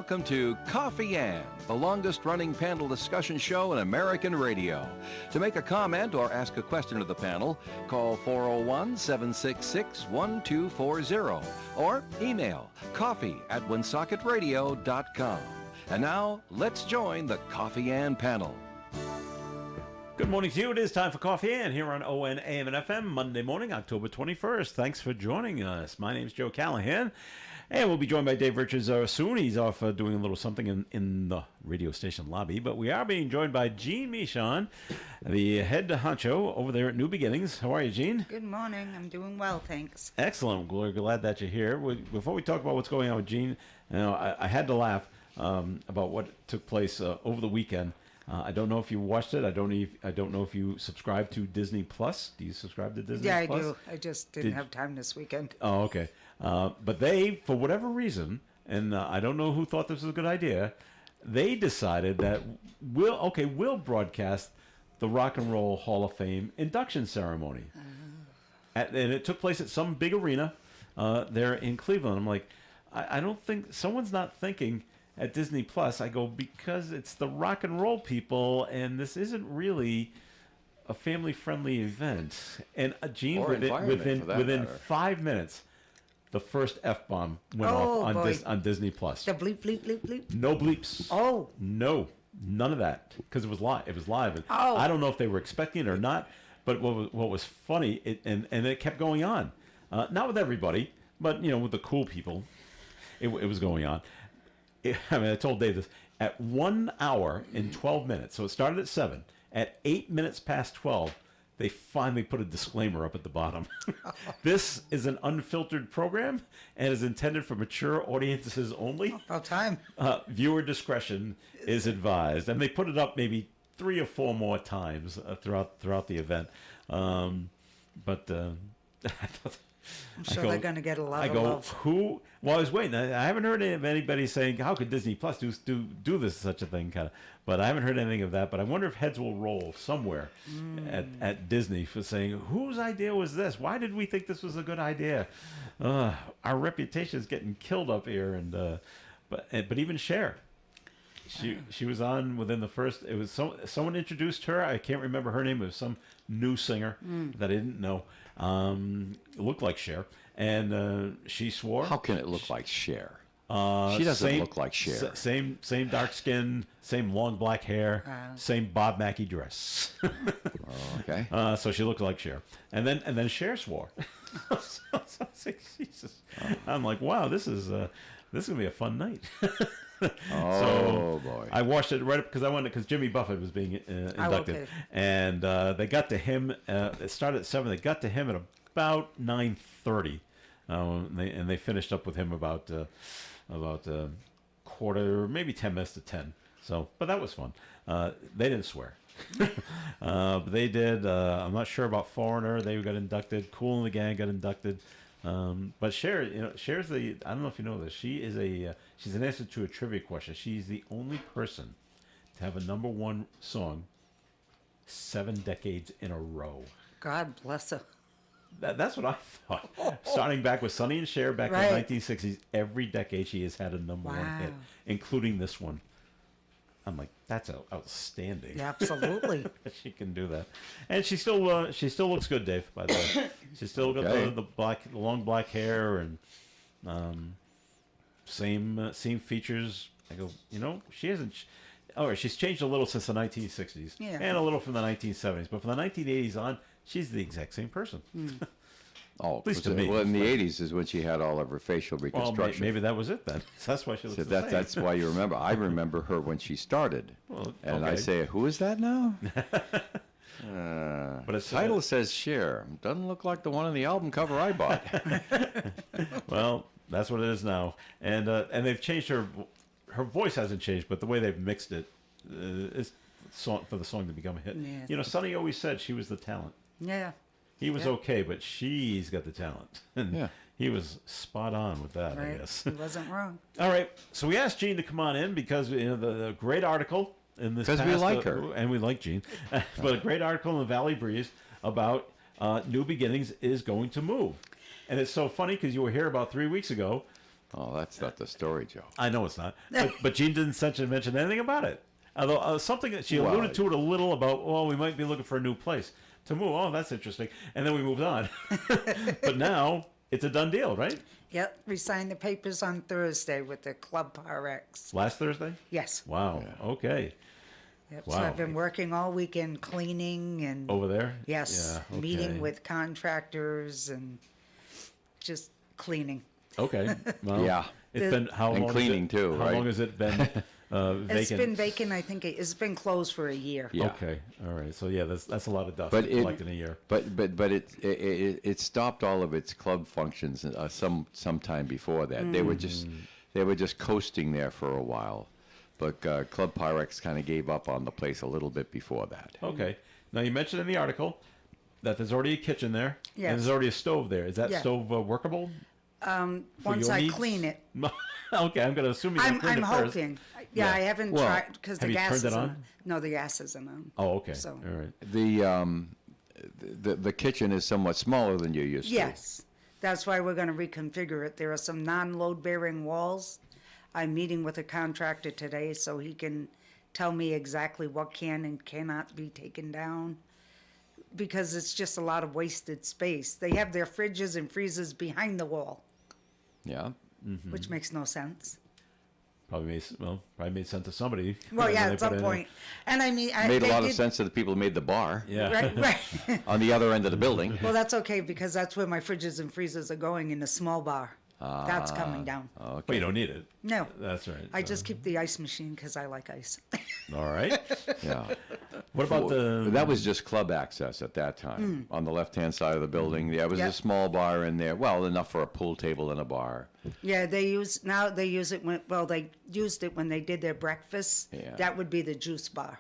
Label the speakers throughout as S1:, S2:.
S1: welcome to Coffee Ann, the longest-running panel discussion show in American radio. To make a comment or ask a question of the panel, call 401-766-1240 or email coffee@woonsockеtradio.com. And now, let's join the Coffee Ann panel.
S2: Good morning to you. It is time for Coffee Ann here on ON, AM, and FM, Monday morning, October 21st. Thanks for joining us. My name's Joe Callahan, and we'll be joined by Dave Richards soon. He's off doing a little something in the radio station lobby, but we are being joined by Jean Michon, the head honcho over there at New Beginnings. How are you, Jean?
S3: Good morning. I'm doing well, thanks.
S2: Excellent. We're glad that you're here. Before we talk about what's going on with Jean, I had to laugh about what took place over the weekend. I don't know if you watched it. I don't know if you subscribe to Disney Plus. Do you subscribe to Disney Plus?
S3: Yeah, I do. I just didn't have time this weekend.
S2: Oh, okay. But they, for whatever reason, and I don't know who thought this was a good idea, they decided that we'll broadcast the Rock and Roll Hall of Fame induction ceremony. And it took place at some big arena there in Cleveland. I'm like, I don't think, someone's not thinking at Disney Plus. I go, because it's the rock and roll people, and this isn't really a family-friendly event. And Gene, within 5 minutes, the first F-bomb went off on Disney Plus.
S3: The bleep, bleep, bleep, bleep?
S2: No bleeps.
S3: Oh.
S2: No, none of that, because it was live. It was live. And I don't know if they were expecting it or not, but what was funny, and it kept going on. Not with everybody, but, with the cool people, it was going on. I told Dave this, at 1 hour and 12 minutes, so it started at 7, at 8 minutes past 12, they finally put a disclaimer up at the bottom. This is an unfiltered program and is intended for mature audiences only.
S3: About time.
S2: Viewer discretion is advised. And they put it up maybe 3 or 4 more times throughout the event. But I thought...
S3: I'm sure they're going to get a lot of love.
S2: Who? Well, I was waiting. I haven't heard of anybody saying, how could Disney Plus do this, such a thing, kind of. But I haven't heard anything of that. But I wonder if heads will roll somewhere at Disney for saying, whose idea was this? Why did we think this was a good idea? Our reputation is getting killed up here. But even Cher. She was on within the first. It was someone introduced her. I can't remember her name. It was some new singer that I didn't know. It looked like Cher, and she swore.
S4: How can it look like Cher? She doesn't look like Cher.
S2: Same dark skin, same long black hair, same Bob Mackie dress.
S4: Okay.
S2: So she looked like Cher, and then Cher swore. So I was like, Jesus. I'm like, wow, this is gonna be a fun night.
S4: Boy!
S2: I watched it right up because Jimmy Buffett was being inducted, and they got to him. It started at 7. They got to him at about 9:30, and they finished up with him about quarter, maybe 10 minutes to 10. So, but that was fun. They didn't swear. But they did. I'm not sure about Foreigner. They got inducted. Kool and the Gang got inducted. But Cher, Cher's I don't know if you know this. She's an answer to a trivia question. She's the only person to have a #1 song 7 decades in a row.
S3: God bless her.
S2: That's what I thought. Starting back with Sonny and Cher back in the 1960s, every decade she has had a #1 hit, including this one. I'm like, that's outstanding.
S3: Yeah, absolutely.
S2: She can do that, and she still looks good, Dave. By the way, she's still got the long black hair and same features. I go, she hasn't. She's changed a little since the 1960s, and a little from the 1970s, but from the 1980s on, she's the exact same person.
S4: At least to me. Well, in the 80s is when she had all of her facial reconstruction.
S2: Well, maybe that was it then. That's why she looks the same.
S4: That's why you remember. I remember her when she started. I say, who is that now? But its title says Cher. Doesn't look like the one on the album cover I bought.
S2: Well, that's what it is now. And they've changed her. Her voice hasn't changed, but the way they've mixed it is for the song to become a hit. Yeah. Sonny always said she was the talent.
S3: Yeah.
S2: He was okay, but she's got the talent. And he was spot on with that, I guess.
S3: He wasn't wrong.
S2: All right. So we asked Jean to come on in because the great article in this past...
S4: Because we like her.
S2: And we like Jean. But a great article in the Valley Breeze about New Beginnings is going to move. And it's so funny because you were here about 3 weeks ago
S4: Oh, that's not the story, Joe.
S2: I know it's not. But Jean didn't mention anything about it. Although something that she
S4: Well,
S2: alluded to it a little about, we might be looking for a new place to move. Oh, that's interesting. And then we moved on. But now it's a done deal, right?
S3: Yep, we signed the papers on Thursday with the Club Par X.
S2: Last Thursday?
S3: Yes.
S2: Wow. Okay.
S3: Yep. So
S2: Wow.
S3: I've been working all weekend cleaning and
S2: Over there?
S3: yes,
S2: Yeah, okay.
S3: meeting with contractors and just cleaning.
S2: Okay. Well,
S4: Yeah.
S2: It's been how
S4: And
S2: long?
S4: cleaning
S2: is it,
S4: too,
S2: How
S4: right?
S2: long has it been vacant?
S3: It's been vacant. I think it's been closed for a year.
S4: Yeah.
S2: Okay. All right. So yeah, that's a lot of dust
S4: But
S2: to
S4: it-
S2: collect in a year.
S4: But it stopped all of its club functions some time before that. They were just coasting there for a while, but Club Pyrex kind of gave up on the place a little bit before that.
S2: Okay. Now you mentioned in the article that there's already a kitchen there.
S3: Yes.
S2: And there's already a stove there. Is that
S3: Yeah.
S2: stove workable? For
S3: Once
S2: your
S3: I
S2: needs?
S3: clean it,
S2: Okay, I'm going to assume you're going
S3: I'm
S2: to clean it first.
S3: hoping. Yeah, I haven't
S4: Well,
S3: tried because
S2: have
S3: the
S2: you
S3: gas
S2: turned it
S3: isn't
S2: on?
S3: No, the gas isn't on.
S2: Oh, okay.
S3: So-
S2: All right.
S4: The kitchen is somewhat smaller than you're used to.
S3: Yes, that's why we're going to reconfigure it. There are some non-load bearing walls. I'm meeting with a contractor today so he can tell me exactly what can and cannot be taken down because it's just a lot of wasted space. They have their fridges and freezers behind the wall,
S4: Yeah.
S3: which makes no sense.
S2: Probably made sense to somebody.
S3: Well,
S2: when
S3: yeah,
S2: they
S3: at
S2: put
S3: some
S2: it in.
S3: point. And I mean,
S4: Made a
S3: they
S4: lot of
S3: did-
S4: sense to the people who made the bar
S2: Yeah.
S3: Right, right.
S4: on the other end of the building.
S3: Well, that's okay because that's where my fridges and freezers are going in a small bar. That's coming down.
S2: But
S4: Okay.
S2: you don't need it.
S3: No,
S2: That's right.
S3: I just keep the ice machine because I like ice.
S2: All right.
S4: Yeah.
S2: What about the?
S4: That was just club access at that time on the left-hand side of the building. There was
S3: Yep.
S4: a small bar in there. Well, enough for a pool table and a bar.
S3: Yeah, they use it they used it when they did their breakfast.
S4: Yeah.
S3: That would be the juice bar.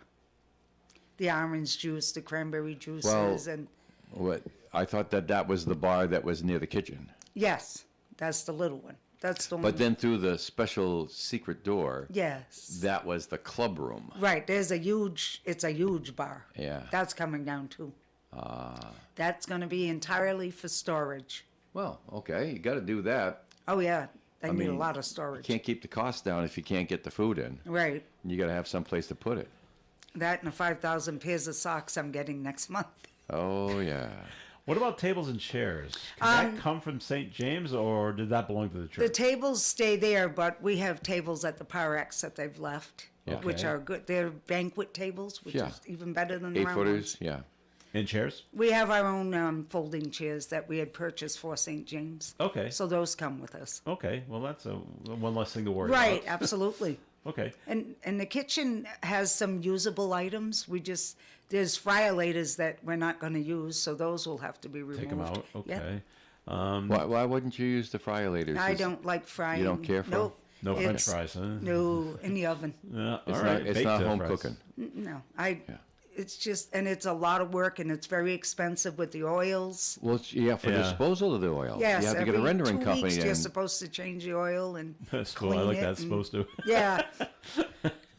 S3: The orange juice, the cranberry juices,
S4: Well-
S3: and
S4: What I thought that was the bar that was near the kitchen.
S3: yes, that's the little one. That's the one.
S4: But then through the special secret door,
S3: yes,
S4: that was the club room.
S3: right. It's a huge bar.
S4: Yeah.
S3: That's coming down too. That's going to be entirely for storage.
S4: Well, okay, you got to do that.
S3: Oh yeah, they
S4: I
S3: need a
S4: mean,
S3: lot of
S4: You
S3: storage.
S4: can't keep the costs down if you can't get the food in.
S3: Right.
S4: You got to have some place to put it.
S3: That and the 5,000 pairs of socks I'm getting next month.
S4: Oh yeah.
S2: What about tables and chairs? Can that come from St. James, or did that belong to the
S3: The
S2: church?
S3: tables stay there, but we have tables at the Pyrex that they've left, which
S2: Okay.
S3: are good. They're banquet tables, which
S4: Yeah.
S3: is even better than the
S4: 8
S3: round
S4: footers.
S3: ones.
S4: Yeah.
S2: And chairs?
S3: We have our own folding chairs that we had purchased for St. James.
S2: Okay.
S3: So those come with us.
S2: Okay. Well, that's one less thing to worry
S3: Right,
S2: about.
S3: absolutely.
S2: Okay.
S3: And the kitchen has some usable items. There's friolators that we're not going to use, so those will have to be removed.
S2: Take them out.
S3: Yep.
S2: Okay.
S4: Why wouldn't you use the friolators?
S3: I don't like frying.
S4: You don't care for 'em?
S3: Nope.
S2: No French
S3: It's-
S2: fries, huh?
S3: No, in the oven.
S2: Yeah,
S4: It's
S2: all
S4: not.
S2: right.
S4: It's
S2: Baked
S4: not home
S2: fries.
S4: cooking.
S3: No, it's just, and it's a lot of work, and it's very expensive with the oils.
S4: Well, for
S2: Yeah.
S4: disposal of the oil,
S3: Yes,
S4: you have to get a
S3: every
S4: rendering
S3: 2
S4: company.
S3: weeks you're
S4: And,
S3: supposed to change the oil and
S2: That's cool.
S3: clean
S2: I like
S3: it
S2: that.
S3: and-
S2: Supposed to.
S3: Yeah.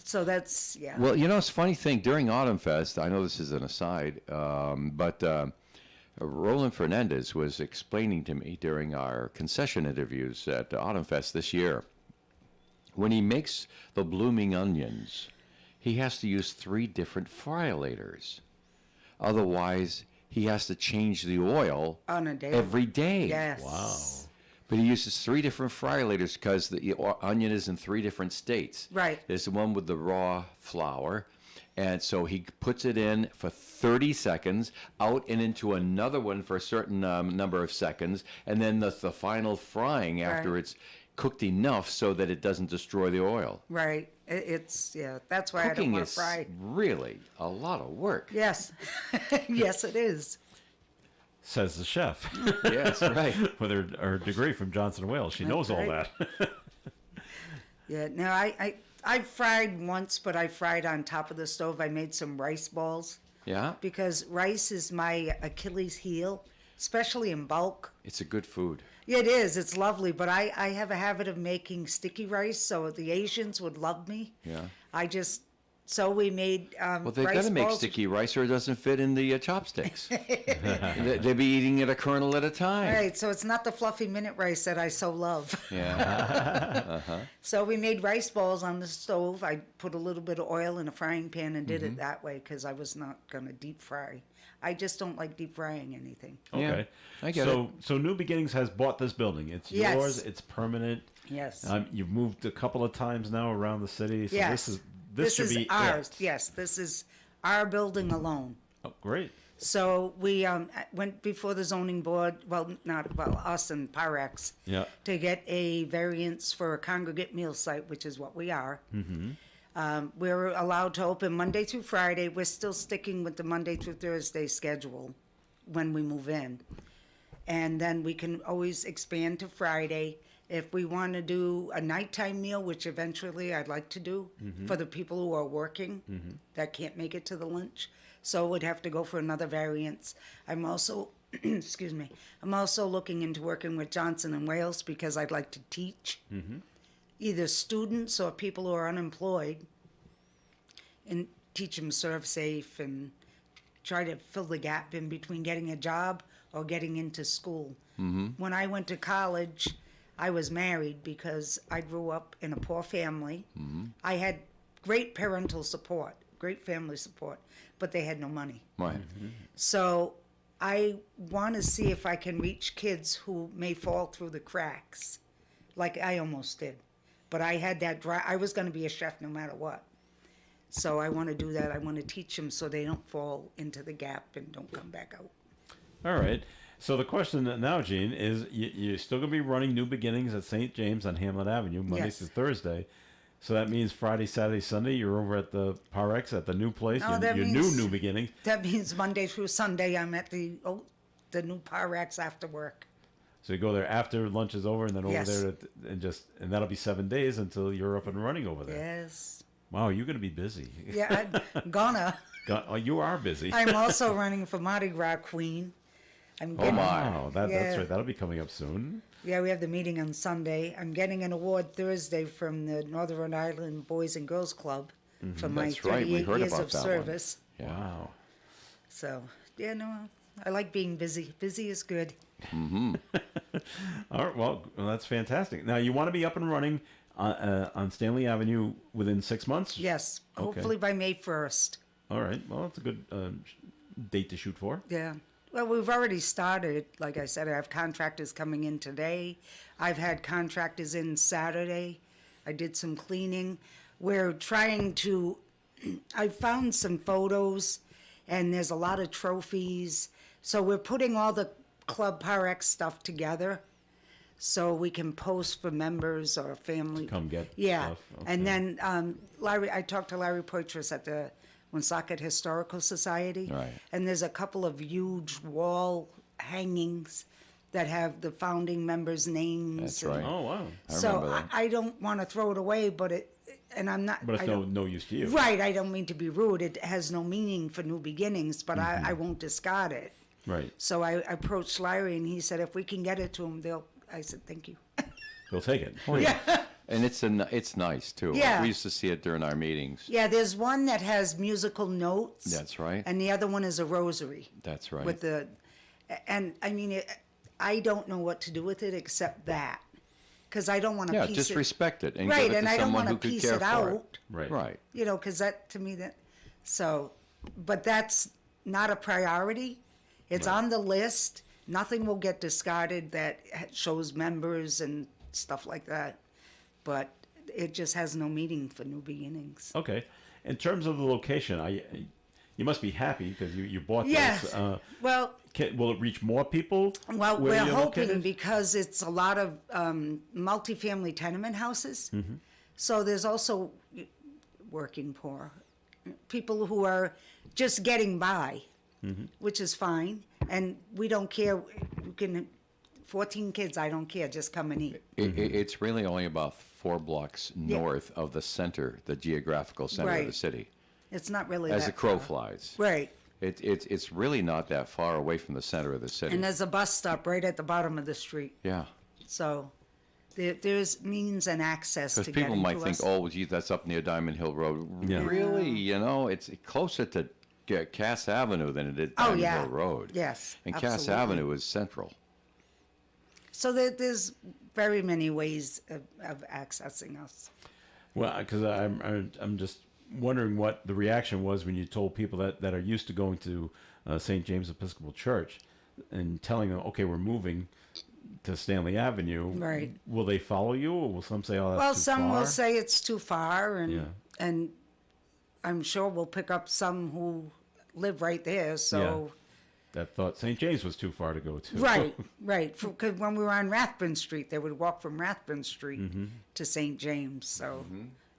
S3: So that's
S4: well, it's a funny thing. During Autumn Fest, I know this is an aside, but Roland Fernandez was explaining to me during our concession interviews at Autumn Fest this year, when he makes the blooming onions, he has to use 3 different friolators. Otherwise, he has to change the oil
S3: on a day.
S4: every day.
S3: Yes.
S2: Wow.
S4: But he uses 3 different friolators because the onion is in 3 different states.
S3: Right.
S4: There's the one with the raw flour, and so he puts it in for 30 seconds, out and into another one for a certain number of seconds, and then the final frying after
S3: Right.
S4: it's cooked enough so that it doesn't destroy the oil.
S3: It's that's why I don't
S4: Cooking
S3: want to
S4: is
S3: fry.
S4: really a lot of work.
S3: Yes. Yes, it is.
S2: Says the chef
S4: Yes, right.
S2: with her degree from Johnson & Wales. She knows all
S3: right.
S2: that.
S3: Yeah, no, I fried once, but I fried on top of the stove. I made some rice balls
S4: Yeah,
S3: because rice is my Achilles heel, especially in bulk.
S4: it's a good food.
S3: Yeah, it is. It's lovely, but I have a habit of making sticky rice, so the Asians would love me.
S4: Yeah.
S3: I just So we made
S4: Well, they've got
S3: rice
S4: to make
S3: balls.
S4: sticky rice or it doesn't fit in the chopsticks. They'd be eating it a kernel at a time.
S3: Right, so it's not the fluffy minute rice that I so love.
S4: Yeah.
S3: So we made rice balls on the stove. I put a little bit of oil in a frying pan and did it that way because I was not going to deep fry. I just don't like deep frying anything.
S4: Yeah,
S2: Okay.
S4: I get
S2: so,
S4: it.
S2: So New Beginnings has bought this building. It's
S3: Yes.
S2: yours. It's permanent.
S3: Yes.
S2: You've moved a couple of times now around the city. So
S3: Yes.
S2: this should
S3: is
S2: be
S3: ours.
S2: it.
S3: Yes, this is our building alone.
S2: Oh, great.
S3: So we went before the zoning board, us and Pyrex,
S2: Yeah.
S3: to get a variance for a congregate meal site, which is what we are. Mm-hmm. We're allowed to open Monday through Friday. We're still sticking with the Monday through Thursday schedule when we move in. And then we can always expand to Friday. If we want to do a nighttime meal, which eventually I'd like to do for the people who are working that can't make it to the lunch, so we'd have to go for another variance. I'm also, excuse me, I'm also looking into working with Johnson and Wales because I'd like to teach either students or people who are unemployed and teach them serve safe and try to fill the gap in between getting a job or getting into school. When I went to college, I was married because I grew up in a poor family. I had great parental support, great family support, but they had no money.
S4: Right.
S3: So I want to see if I can reach kids who may fall through the cracks, like I almost did. But I had that drive. I was going to be a chef no matter what. So I want to do that. I want to teach them so they don't fall into the gap and don't come back out.
S2: All right. So the question now, Gene, is you're still going to be running New Beginnings at St. James on Hamlet Avenue, Monday
S3: Yes.
S2: through Thursday. So that means Friday, Saturday, Sunday, you're over at the Pyrex at the new place,
S3: No,
S2: your,
S3: that
S2: your
S3: means-
S2: New Beginnings.
S3: That means Monday through Sunday I'm at the new Pyrex after work.
S2: So you go there after lunch is over, and then over
S3: Yes.
S2: there, and that'll be 7 days until you're up and running over there.
S3: Yes.
S2: Wow, you're going to be busy.
S3: Yeah, I'm gonna.
S2: Oh, you are busy.
S3: I'm also running for Mardi Gras Queen. I'm getting,
S2: Wow, that's
S3: Yeah.
S2: right. That'll be coming up soon.
S3: Yeah, we have the meeting on Sunday. I'm getting an award Thursday from the Northern Rhode Island Boys and Girls Club for my
S4: That's right. We
S3: 38
S4: heard
S3: years
S4: about
S3: of
S4: that one.
S3: service.
S4: Yeah.
S2: Wow.
S3: So, yeah, no, I like being busy. Busy is good.
S2: All right. Well, that's fantastic. Now you want to be up and running on Stanley Avenue within 6 months.
S3: Yes,
S2: Okay.
S3: hopefully by May 1st.
S2: All right. Well, that's a good date to shoot for.
S3: Yeah. Well, we've already started. Like I said, I have contractors coming in today. I've had contractors in Saturday. I did some cleaning. We're trying to, I found some photos, and there's a lot of trophies. So we're putting all the Club Pyrex stuff together so we can post for members or family.
S2: Come get
S3: Yeah.
S2: stuff.
S3: And
S2: Okay.
S3: then I talked to Larry Poitras at the Woonsocket Historical Society.
S4: Right.
S3: And there's a couple of huge wall hangings that have the founding members' names.
S4: That's
S3: and-
S4: right.
S2: Oh wow.
S4: I
S3: So
S4: remember that.
S3: I don't want to throw it away, but I'm not.
S2: But it's
S3: I
S2: no
S3: don't-
S2: no use to you.
S3: Right, I don't mean to be rude. It has no meaning for New Beginnings, but I won't discard it.
S2: Right.
S3: So I approached Larry, and he said if we can get it to him, I said thank you.
S2: We'll take it.
S4: And it's nice too.
S3: Yeah.
S4: We used to see it during our meetings.
S3: Yeah, there's one that has musical notes.
S4: That's right.
S3: And the other one is a rosary.
S4: That's right.
S3: With and I mean, I don't know what to do with it except that, because I don't want to
S4: Yeah,
S3: piece
S4: just
S3: it.
S4: respect it and
S3: Right,
S4: give it
S3: and
S4: to
S3: I don't
S4: someone
S3: want to
S4: who could
S3: piece
S4: care
S3: it
S4: for
S3: out.
S4: it.
S2: Right.
S4: Right.
S3: You know, because that to me so, but that's not a priority. It's on the list. Nothing will get discarded that shows members and stuff like that, but it just has no meaning for New Beginnings.
S2: Okay. In terms of the location, you must be happy because you bought
S3: Yes.
S2: this.
S3: Well,
S2: Will it reach more people?
S3: Well,
S2: where
S3: we're
S2: you're
S3: hoping
S2: located?
S3: because it's a lot of multifamily tenement houses.
S2: Mm-hmm.
S3: So there's also working poor people who are just getting by,
S2: Mm-hmm.
S3: which is fine. And we don't care. You can 14 kids. I don't care. Just come and eat.
S4: It's really only about 4 blocks north of the center, the geographical center of the
S3: Right.
S4: city,
S3: It's not really
S4: as
S3: that
S4: the crow
S3: far.
S4: flies.
S3: Right.
S4: It's really not that far away from the center of the city.
S3: And there's a bus stop right at the bottom of the street.
S4: Yeah.
S3: So There's means and access to
S4: Because
S3: getting
S4: people might
S3: to
S4: think,
S3: us.
S4: oh, gee, that's up near Diamond Hill Road.
S2: Yeah.
S4: Really? You know, it's closer to Cass Avenue than it is
S3: Oh,
S4: Diamond
S3: yeah.
S4: Hill Road.
S3: Yes,
S4: And Cass
S3: absolutely.
S4: Avenue is central.
S3: So there's very many ways of accessing us.
S2: Well, because I'm just wondering what the reaction was when you told people that are used to going to St. James Episcopal Church and telling them, okay, we're moving to Stanley Avenue.
S3: Right.
S2: Will they follow you, or will some say, oh, that's
S3: Well,
S2: too
S3: some
S2: far?
S3: will say it's too far,
S2: Yeah.
S3: and I'm sure we'll pick up some who live right there. So
S2: That thought St. James was too far to go to.
S3: right. Because when we were on Rathbun Street, they would walk from Rathbun Street to St. James. So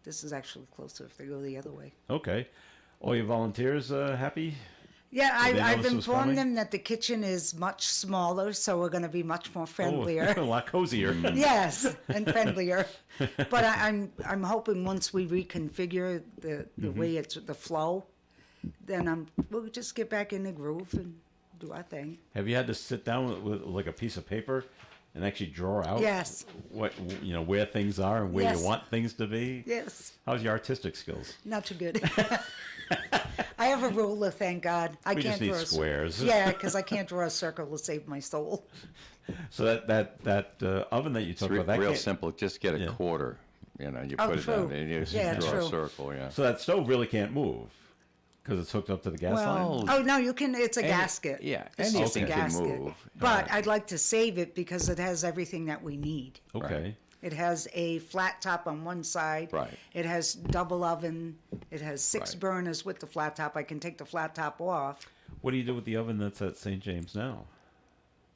S3: this is actually closer if they go the other way.
S2: Okay. All your volunteers happy?
S3: Yeah,
S2: Did they
S3: I've
S2: notice it was
S3: informed
S2: coming?
S3: them that the kitchen is much smaller, so we're going to be much more friendlier.
S2: Oh, a lot cozier.
S3: Yes, and friendlier. But I'm hoping once we reconfigure the way it's the flow, then we'll just get back in the groove and do our thing.
S2: Have you had to sit down with like a piece of paper and actually draw out
S3: Yes.
S2: what where things are and where
S3: Yes.
S2: you want things to be?
S3: Yes,
S2: How's your artistic skills?
S3: not too good. I have a ruler, thank God. I
S2: We
S3: can't
S2: just need
S3: draw
S2: squares.
S3: Yeah, because I can't draw a circle to save my soul.
S2: So that oven that you
S4: It's
S2: talked about, that
S4: real
S2: can't-
S4: simple. Just get a
S2: Yeah.
S4: quarter. You know, you
S3: Oh,
S4: put it
S3: true.
S4: down and you just
S3: Yeah,
S4: draw
S3: true.
S4: a circle. Yeah.
S2: So that stove really can't move because it's hooked up to the gas line.
S3: Oh no, you can. It's a
S4: Any-
S3: gasket.
S4: yeah,
S3: it's just a
S4: anything can
S3: gasket.
S4: move.
S3: But I'd like to save it because it has everything that we need.
S2: Okay.
S3: It has a flat top on one side.
S4: Right.
S3: It has double oven. It has 6
S4: Right.
S3: burners with the flat top. I can take the flat top off.
S2: What do you do with the oven that's at St. James now?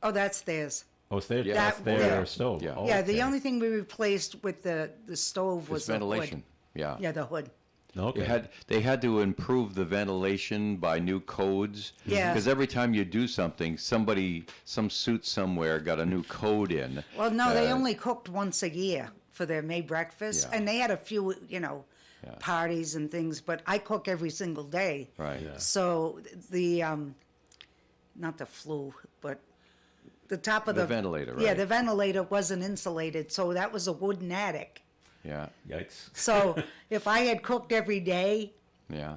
S3: Oh, that's theirs.
S2: Oh, it's their,
S4: Yeah.
S2: that's
S3: That-
S2: their
S3: yeah.
S2: stove.
S4: Yeah.
S2: Oh,
S3: Yeah, the
S2: okay.
S3: only thing we replaced with the stove was
S4: It's
S3: the
S4: ventilation.
S3: hood.
S4: Yeah.
S3: Yeah, the hood.
S2: Okay.
S4: They had to improve the ventilation by new codes.
S3: Yeah.
S4: Because every time you do something, some suit somewhere got a new code in.
S3: Well, no, they only cooked once a year for their May breakfast,
S4: Yeah.
S3: and they had a few,
S4: Yeah.
S3: parties and things. But I cook every single day.
S4: Right.
S2: Yeah.
S3: So the not the flue, but the top of
S4: The
S3: the
S4: ventilator,
S3: Yeah,
S4: right.
S3: the ventilator wasn't insulated, so that was a wooden attic.
S4: Yeah.
S2: Yikes.
S3: So if I had cooked every day,
S4: Yeah.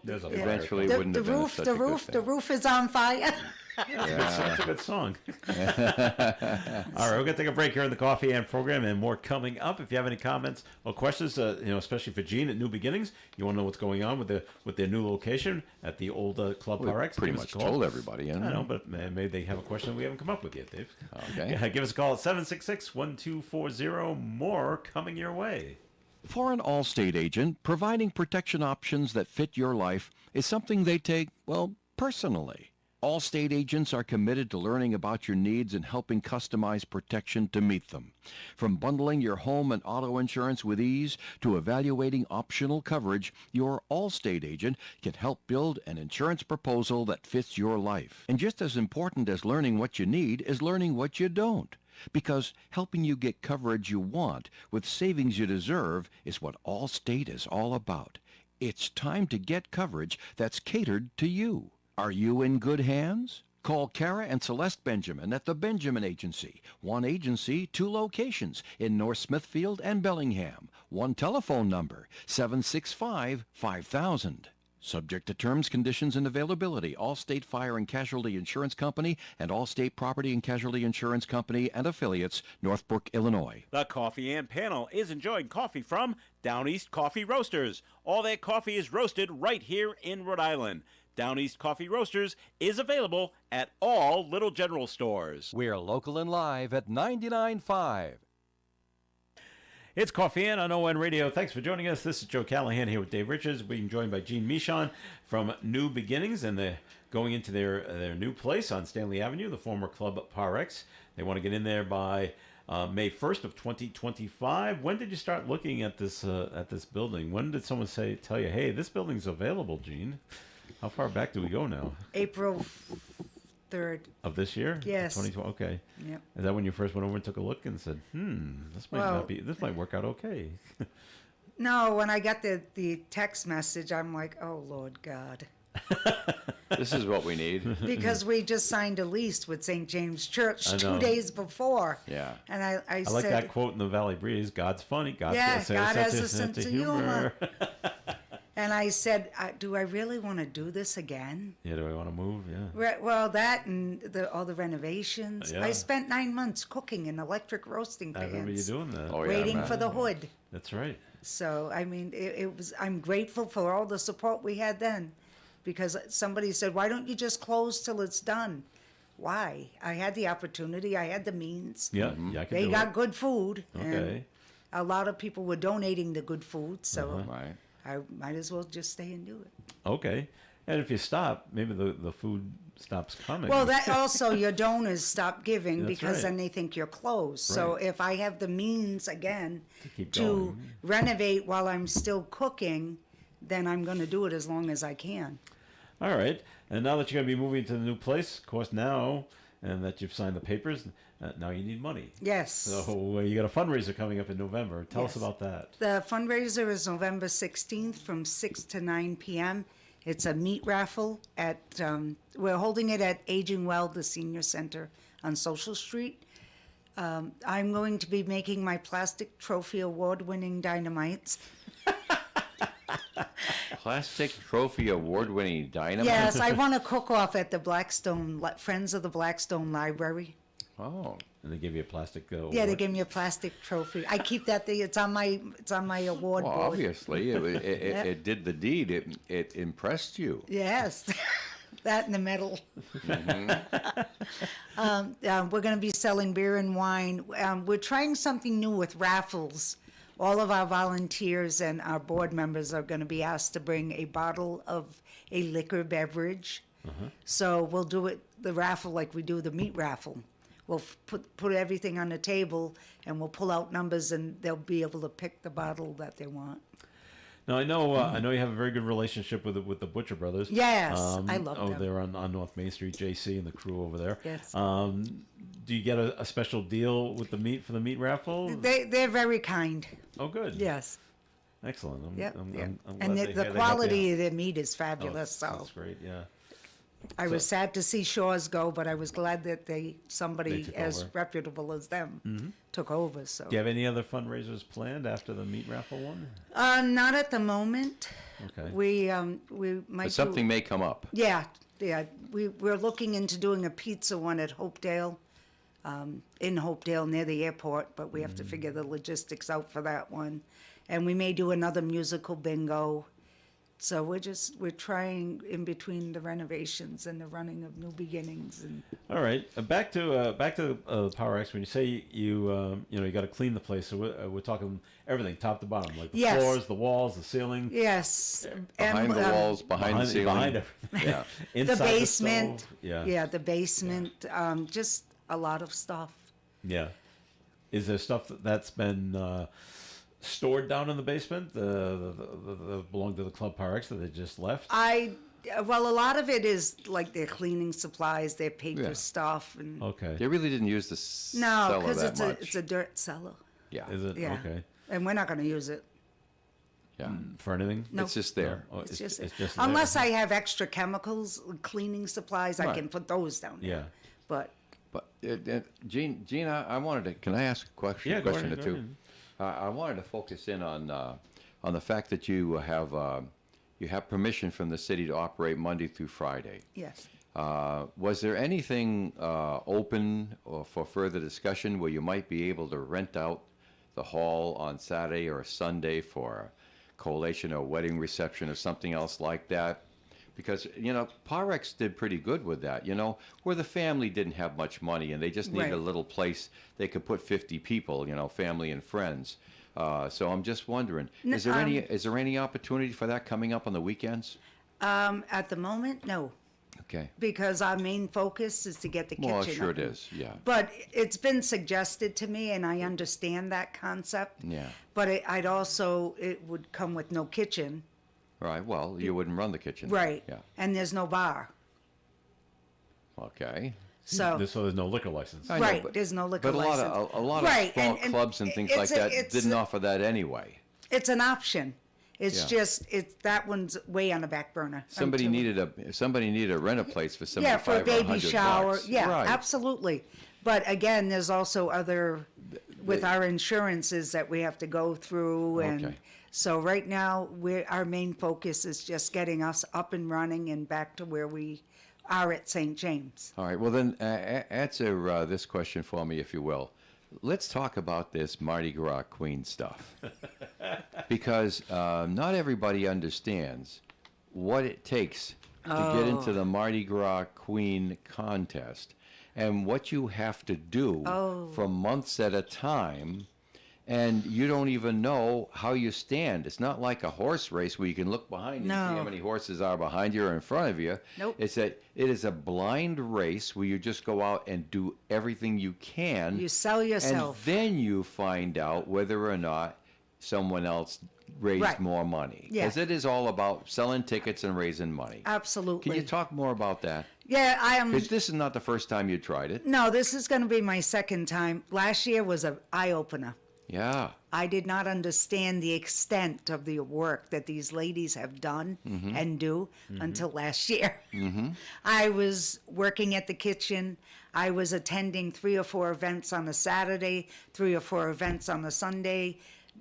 S2: There's a
S3: yeah,
S4: Eventually, it
S3: the,
S4: wouldn't
S3: the
S4: have been
S3: roof,
S4: such
S3: the
S4: a good
S3: roof,
S4: thing.
S3: the roof is on fire.
S2: That's a good song. All right, we're going to take a break here in the Coffee and program and more coming up. If you have any comments or questions, especially for Gene at New Beginnings, you want to know what's going on with their new location at the old Club
S4: We
S2: RX,
S4: pretty
S2: give us
S4: much
S2: a call.
S4: told everybody. You know?
S2: I know, but maybe they have a question we haven't come up with yet, Dave.
S4: Okay.
S2: Yeah, give us a call at 766-1240. More coming your way.
S1: For an Allstate agent, providing protection options that fit your life is something they take, well, personally. Allstate agents are committed to learning about your needs and helping customize protection to meet them. From bundling your home and auto insurance with ease to evaluating optional coverage, your Allstate agent can help build an insurance proposal that fits your life. And just as important as learning what you need is learning what you don't. Because helping you get coverage you want with savings you deserve is what Allstate is all about. It's time to get coverage that's catered to you. Are you in good hands? Call Kara and Celeste Benjamin at the Benjamin Agency. One agency, 2 locations in North Smithfield and Bellingham. One telephone number, 765-5000. Subject to terms, conditions, and availability. Allstate Fire and Casualty Insurance Company and Allstate Property and Casualty Insurance Company and affiliates, Northbrook, Illinois.
S5: The Coffee and Panel is enjoying coffee from Down East Coffee Roasters. All their coffee is roasted right here in Rhode Island. Down East Coffee Roasters is available at all Little General stores.
S1: We're local and live at 99.5.
S2: It's Coffee and on ON Radio. Thanks for joining us. This is Joe Callahan here with Dave Richards, being joined by Gene Michon from New Beginnings, and they're going into their new place on Stanley Avenue, the former Club Parex. They want to get in there by May 1st of 2025. When did you start looking at this building? When did someone tell you, hey, this building's available, Gene? How far back do we go now?
S3: April 3rd.
S2: Of this year?
S3: Yes.
S2: 2020. Okay.
S3: Yep.
S2: Is that when you first went over and took a look and said, this might
S3: Well-
S2: not be. This might work out okay.
S3: No, when I got the text message, I'm like, oh, Lord God.
S4: This is what we need.
S3: because we just signed a lease with St. James Church
S2: I
S3: 2
S2: know.
S3: days before.
S4: Yeah.
S3: And I
S2: I like
S3: said,
S2: that quote in the Valley Breeze. God's funny. God's
S3: Yeah, God has
S2: a
S3: a sense of humor. and I said, do I really want to do this again?
S2: Yeah, do I want to move? Yeah.
S3: Well, that and all the renovations.
S2: Yeah.
S3: I spent 9 months cooking in electric roasting
S2: I
S3: pans,
S2: remember you doing that.
S4: Oh, yeah,
S3: waiting
S4: man.
S3: for the hood.
S2: That's right.
S3: So, I mean, it was, I'm grateful for all the support we had then, because somebody said, why don't you just close till it's done? Why? I had the opportunity, I had the means.
S2: Yeah, yeah, I can
S3: They
S2: do
S3: got
S2: it.
S3: good food, and
S2: Okay.
S3: a lot of people were donating the good food, so
S4: Right.
S3: I might as well just stay and do it.
S2: Okay. And if you stop, maybe the food stops coming.
S3: Well, that also your donors stop giving
S2: That's
S3: because
S2: right.
S3: then they think you're closed. So
S2: Right.
S3: if I have the means again
S2: keep
S3: to
S2: going.
S3: renovate while I'm still cooking, then I'm going to do it as long as I can.
S2: All right. And now that you're going to be moving to the new place, of course, now, and that you've signed the papers, now you need money.
S3: Yes.
S2: So you got a fundraiser coming up in November. Tell us
S3: Yes.
S2: about that.
S3: The fundraiser is November 16th from 6 to 9 p.m. It's a meat raffle at, we're holding it at Aging Well, the senior center on Social Street. I'm going to be making my plastic trophy award-winning dynamites.
S4: Plastic Trophy Award-winning dynamite.
S3: Yes, I want to cook off at the Friends of the Blackstone Library.
S4: Oh.
S2: And they give you a plastic.
S3: Yeah, they
S2: award.
S3: gave me a plastic trophy. I keep that thing. It's on my award
S4: Well,
S3: board.
S4: obviously, it did the deed. It impressed you.
S3: Yes, that in the middle.
S4: Mm-hmm.
S3: We're going to be selling beer and wine. We're trying something new with raffles. All of our volunteers and our board members are going to be asked to bring a bottle of a liquor beverage. So we'll do the raffle like we do the meat raffle. We'll put everything on the table and we'll pull out numbers and they'll be able to pick the bottle that they want.
S2: Now I know you have a very good relationship with the Butcher Brothers.
S3: Yes, I love them.
S2: They're on North Main Street. JC and the crew over there.
S3: Yes.
S2: Do you get a special deal with the meat for the meat raffle?
S3: They're very kind.
S2: Oh, good.
S3: Yes.
S2: Excellent.
S3: Yep.
S2: I'm
S3: Yep.
S2: glad
S3: And
S2: they
S3: the
S2: help you
S3: quality
S2: out.
S3: of their meat is
S2: Oh,
S3: fabulous. So
S2: that's great. Yeah.
S3: I was sad to see Shaw's go, but I was glad that somebody
S2: They took
S3: as
S2: over.
S3: reputable as them took over. So
S2: Do you have any other fundraisers planned after the meat raffle one?
S3: not at the moment.
S2: Okay.
S3: We might
S4: But something may come up.
S3: Yeah. We're looking into doing a pizza one at Hopedale, in Hopedale near the airport, but we have to figure the logistics out for that one. And we may do another musical bingo. So we're trying in between the renovations and the running of New Beginnings. And
S2: All right. Back to Power X. When you say you got to clean the place, so we're talking everything, top to bottom, like the
S3: Yes.
S2: floors, the walls, the ceiling,
S3: yes,
S4: Behind
S3: and,
S4: the walls, behind the ceiling.
S2: behind everything.
S4: Yeah.
S2: Inside
S3: the basement.
S2: stove. Yeah.
S3: Yeah, the basement. Just a lot of stuff.
S2: Yeah. Is there stuff that's been stored down in the basement? The belong to the Club Power X that they just left?
S3: Well, a lot of it is like their cleaning supplies, their paper
S4: Yeah.
S3: stuff, and
S2: Okay.
S4: They really didn't use the
S3: no,
S4: cellar
S3: because
S4: that much.
S3: it's a dirt cellar.
S4: Yeah.
S2: Is it?
S3: Yeah.
S2: Okay.
S3: And we're not going to use it.
S4: Yeah.
S2: For anything?
S3: No.
S4: It's just there.
S2: Oh,
S3: It's just,
S2: there.
S3: unless I have extra chemicals, cleaning supplies, I
S2: Right.
S3: can put those down there.
S2: Yeah.
S3: But
S4: But Gene, I wanted to. Can I ask a question?
S2: Yeah, go
S4: question
S2: ahead,
S4: or
S2: go
S4: two?
S2: ahead.
S4: I wanted to focus in on the fact that you have permission from the city to operate Monday through Friday.
S3: yes,
S4: Was there anything open or for further discussion where you might be able to rent out the hall on Saturday or Sunday for a collation or wedding reception or something else like that? Because, Parex did pretty good with that, where the family didn't have much money and they just needed a
S3: Right.
S4: little place they could put 50 people, family and friends. So I'm just wondering, is there any opportunity for that coming up on the weekends?
S3: at the moment, no,
S4: Okay.
S3: because our main focus is to get the kitchen.
S4: Well, sure
S3: up.
S4: it is, yeah.
S3: But it's been suggested to me, and I understand that concept.
S4: Yeah.
S3: But it would come with no kitchen,
S4: Right, well, you wouldn't run the kitchen.
S3: right?
S4: Yeah,
S3: And there's no bar,
S4: okay.
S3: so
S2: There's no liquor license.
S4: I know,
S3: right,
S4: but-
S3: there's no liquor
S4: But
S3: license.
S4: a lot
S3: Right,
S4: of small
S3: and
S4: clubs and things
S3: it's
S4: like
S3: a-
S4: that
S3: it's
S4: didn't
S3: a-
S4: offer that anyway.
S3: It's an option. It's
S4: Yeah.
S3: just, that one's way on the back burner.
S4: Somebody
S3: until-
S4: needed to rent a place for
S3: Yeah,
S4: 75
S3: for a
S4: or
S3: baby
S4: 100
S3: shower.
S4: bucks.
S3: Yeah,
S4: Right.
S3: absolutely. But again, there's also other, with our insurances that we have to go through. And
S4: Okay.
S3: so right now, our main focus is just getting us up and running and back to where we are at St. James.
S4: All right. Well, then answer this question for me, if you will. Let's talk about this Mardi Gras Queen stuff, because not everybody understands what it takes to get into the Mardi Gras Queen contest, and what you have to do for months at a time. And you don't even know how you stand. It's not like a horse race where you can look behind you and see
S3: No.
S4: how many horses are behind you or in front of you.
S3: Nope.
S4: It's that it is a blind race where you just go out and do everything you can.
S3: You sell yourself.
S4: And then you find out whether or not someone else raised
S3: Right.
S4: more money.
S3: Yeah.
S4: Because it is all about selling tickets and raising money.
S3: Absolutely.
S4: Can you talk more about that?
S3: Yeah, I am.
S4: Because this is not the first time you tried it.
S3: No, this is going to be my second time. Last year was an eye-opener.
S4: Yeah.
S3: I did not understand the extent of the work that these ladies have done and do until last year. I was working at the kitchen. I was attending 3 or 4 events on a Saturday, 3 or 4 events on a Sunday,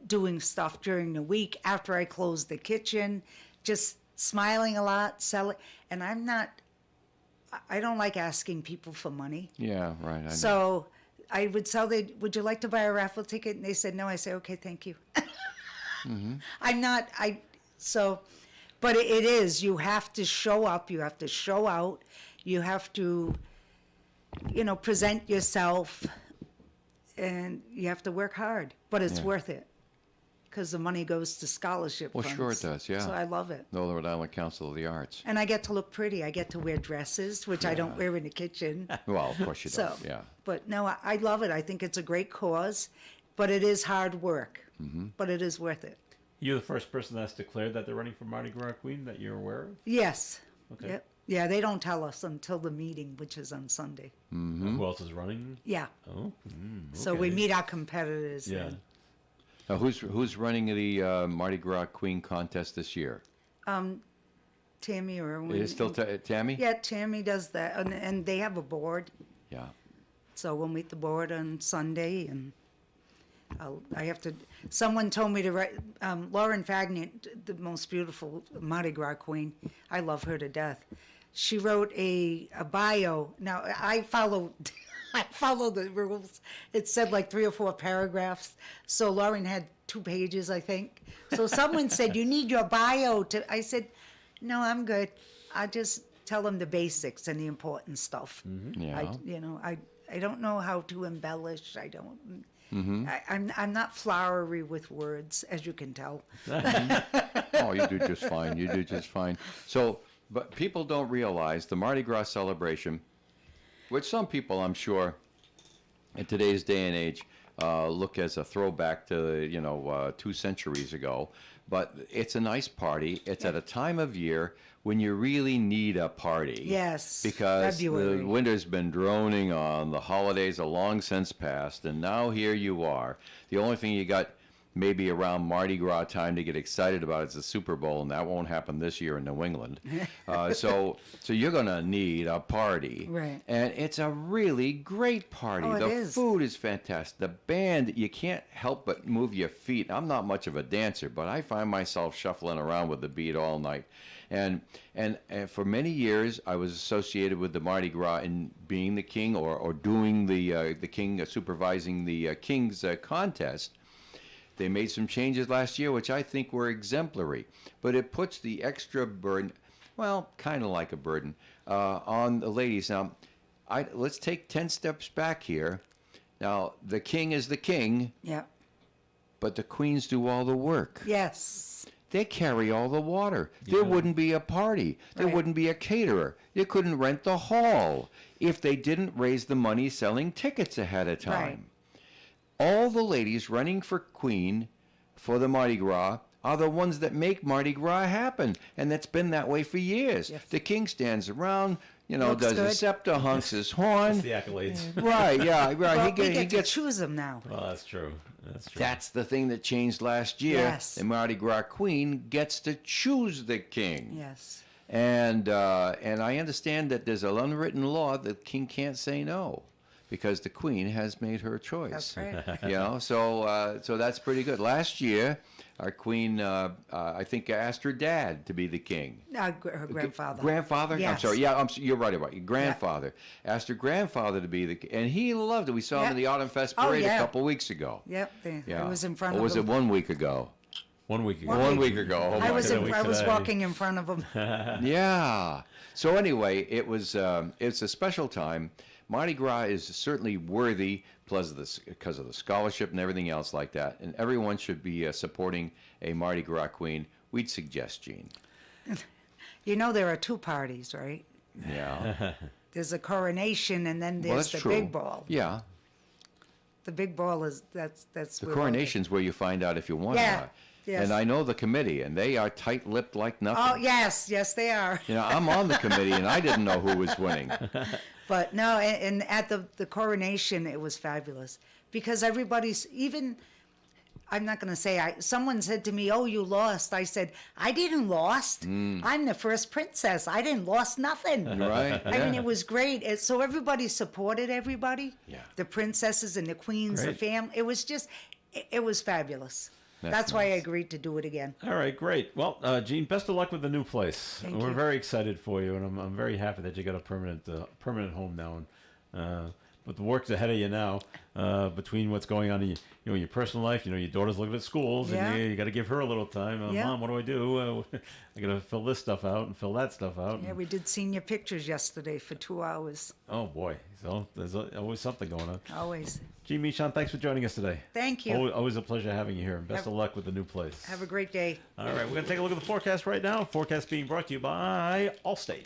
S3: doing stuff during the week after I closed the kitchen, just smiling a lot, selling. And I don't like asking people for money.
S4: Yeah, right. I know.
S3: So I would tell them, would you like to buy a raffle ticket? And they said no. I say, okay, thank you. But it is, you have to show up, you have to show out, you have to, present yourself, and you have to work hard, but it's
S4: Yeah.
S3: worth it. Because the money goes to scholarship
S4: Well,
S3: funds.
S4: sure it does, yeah.
S3: So I love it.
S4: The Rhode Island Council of the Arts.
S3: And I get to look pretty. I get to wear dresses, which I don't wear in the kitchen.
S4: Well, of course you
S3: So,
S4: don't. Yeah.
S3: but no, I love it. I think it's a great cause, but it is hard work.
S4: Mm-hmm.
S3: But it is worth it.
S2: You're the first person that's declared that they're running for Mardi Gras Queen that you're aware of?
S3: Yes.
S2: Okay.
S3: Yep. Yeah, they don't tell us until the meeting, which is on Sunday.
S2: Who else is running?
S3: Yeah.
S2: Oh,
S3: So we
S2: okay.
S3: meet our competitors.
S2: Yeah.
S3: then.
S4: Now, who's running the Mardi Gras Queen contest this year?
S3: Tammy Irwin.
S4: Is it still Tammy?
S3: Yeah, Tammy does that, and they have a board.
S4: Yeah.
S3: So we'll meet the board on Sunday, and I have to. Someone told me to write. Lauren Fagner, the most beautiful Mardi Gras queen. I love her to death. She wrote a bio. Now I follow. I follow the rules. It said like 3 or 4 paragraphs. So Lauren had 2 pages, I think. So someone said, "You need your bio to." I said, "No, I'm good. I just tell them the basics and the important stuff."
S4: Yeah.
S3: I don't know how to embellish. I don't. I'm not flowery with words, as you can tell.
S4: Oh, you do just fine. You do just fine. So, but people don't realize the Mardi Gras celebration, which some people, I'm sure, in today's day and age, look as a throwback to 2 centuries ago. But it's a nice party. It's at a time of year when you really need a party.
S3: Yes,
S4: Because
S3: February.
S4: the winter's been droning on, the holidays are long since passed, and now here you are. The only thing you got maybe around Mardi Gras time to get excited about is the Super Bowl, and that won't happen this year in New England. So you're going to need a party.
S3: Right.
S4: And it's a really great party.
S3: Oh, it
S4: The
S3: is.
S4: food is fantastic. The band, you can't help but move your feet. I'm not much of a dancer, but I find myself shuffling around with the beat all night. And for many years, I was associated with the Mardi Gras and being the king or doing the king, supervising the king's contest. They made some changes last year, which I think were exemplary. But it puts the extra burden, well, kind of like a burden, on the ladies. Now, let's take 10 steps back here. Now, the king is the king,
S3: Yeah.
S4: but the queens do all the work.
S3: Yes.
S4: They carry all the water. There wouldn't be a party. There
S3: Right.
S4: wouldn't be a caterer. You couldn't rent the hall if they didn't raise the money selling tickets ahead of time.
S3: Right.
S4: All the ladies running for queen for the Mardi Gras are the ones that make Mardi Gras happen. And that's been that way for years.
S3: Yes.
S4: The king stands around,
S3: Looks
S4: does
S3: good.
S4: his scepter, hunks his horn.
S2: The accolades.
S4: Right, yeah, right.
S3: Well,
S4: he
S3: we get
S4: gets.
S3: to choose them now.
S2: Well, that's true. That's true.
S4: That's the thing that changed last year.
S3: Yes.
S4: The Mardi Gras Queen gets to choose the king.
S3: Yes.
S4: And I understand that there's an unwritten law that the king can't say no, because the queen has made her choice.
S3: That's right.
S4: So that's pretty good. Last year, our queen, I think, asked her dad to be the king.
S3: Her grandfather.
S4: Grandfather? I'm
S3: Yes.
S4: sorry. Yeah, you're right about your grandfather. Asked her grandfather to be the king, and he loved it. We saw him in the Autumn Fest
S3: Oh,
S4: parade
S3: yeah.
S4: a couple weeks ago.
S3: Yep.
S4: Yeah.
S3: I was in front
S4: or
S3: of
S4: was
S3: him.
S4: it 1 week ago?
S2: 1 week ago.
S4: 1 week ago. Oh,
S3: I
S4: my
S3: was
S4: goodness.
S3: I was
S2: today.
S3: walking in front of him.
S4: Yeah. So anyway, it's a special time. Mardi Gras is certainly worthy because of the scholarship and everything else like that, and everyone should be supporting a Mardi Gras queen. We'd suggest, Gene.
S3: You know there are two parties, right?
S4: Yeah.
S3: There's a coronation, and then
S4: Well,
S3: there's
S4: that's
S3: the
S4: true.
S3: big ball.
S4: Yeah.
S3: The big ball is that's
S4: The
S3: where
S4: coronation's where you find out if you won or
S3: Yeah,
S4: not.
S3: yes.
S4: And I know the committee, and they are tight-lipped like nothing.
S3: Oh yes, they are.
S4: I'm on the committee, and I didn't know who was winning.
S3: But no, and at the coronation, it was fabulous because everybody's even. I'm not going to say someone said to me, "Oh, you lost." I said, "I didn't lost. I'm the first princess. I didn't lost nothing."
S4: Right?
S3: I mean, it was great. So everybody supported everybody.
S4: Yeah.
S3: The princesses and the queens, the
S2: Great.
S3: family. It was just, it was fabulous. That's why I agreed to do it again.
S2: All right, great. Well, Gene, best of luck with the new place.
S3: Thank
S2: We're
S3: you.
S2: very excited for you, and I'm very happy that you got a permanent home now. And, but the work's ahead of you now, between what's going on in your personal life. Your daughter's looking at schools,
S3: Yeah.
S2: and you got to give her a little time.
S3: Yeah.
S2: Mom, what do I do? I got to fill this stuff out and fill that stuff out.
S3: Yeah, we did senior pictures yesterday for 2 hours.
S2: Oh boy, so there's always something going on.
S3: Always.
S2: Gene Michon, thanks for joining us today.
S3: Thank you.
S2: Always a pleasure having you here, and best of luck with the new place.
S3: Have a great day.
S2: All right, we're going to take a look at the forecast right now. Forecast being brought to you by Allstate.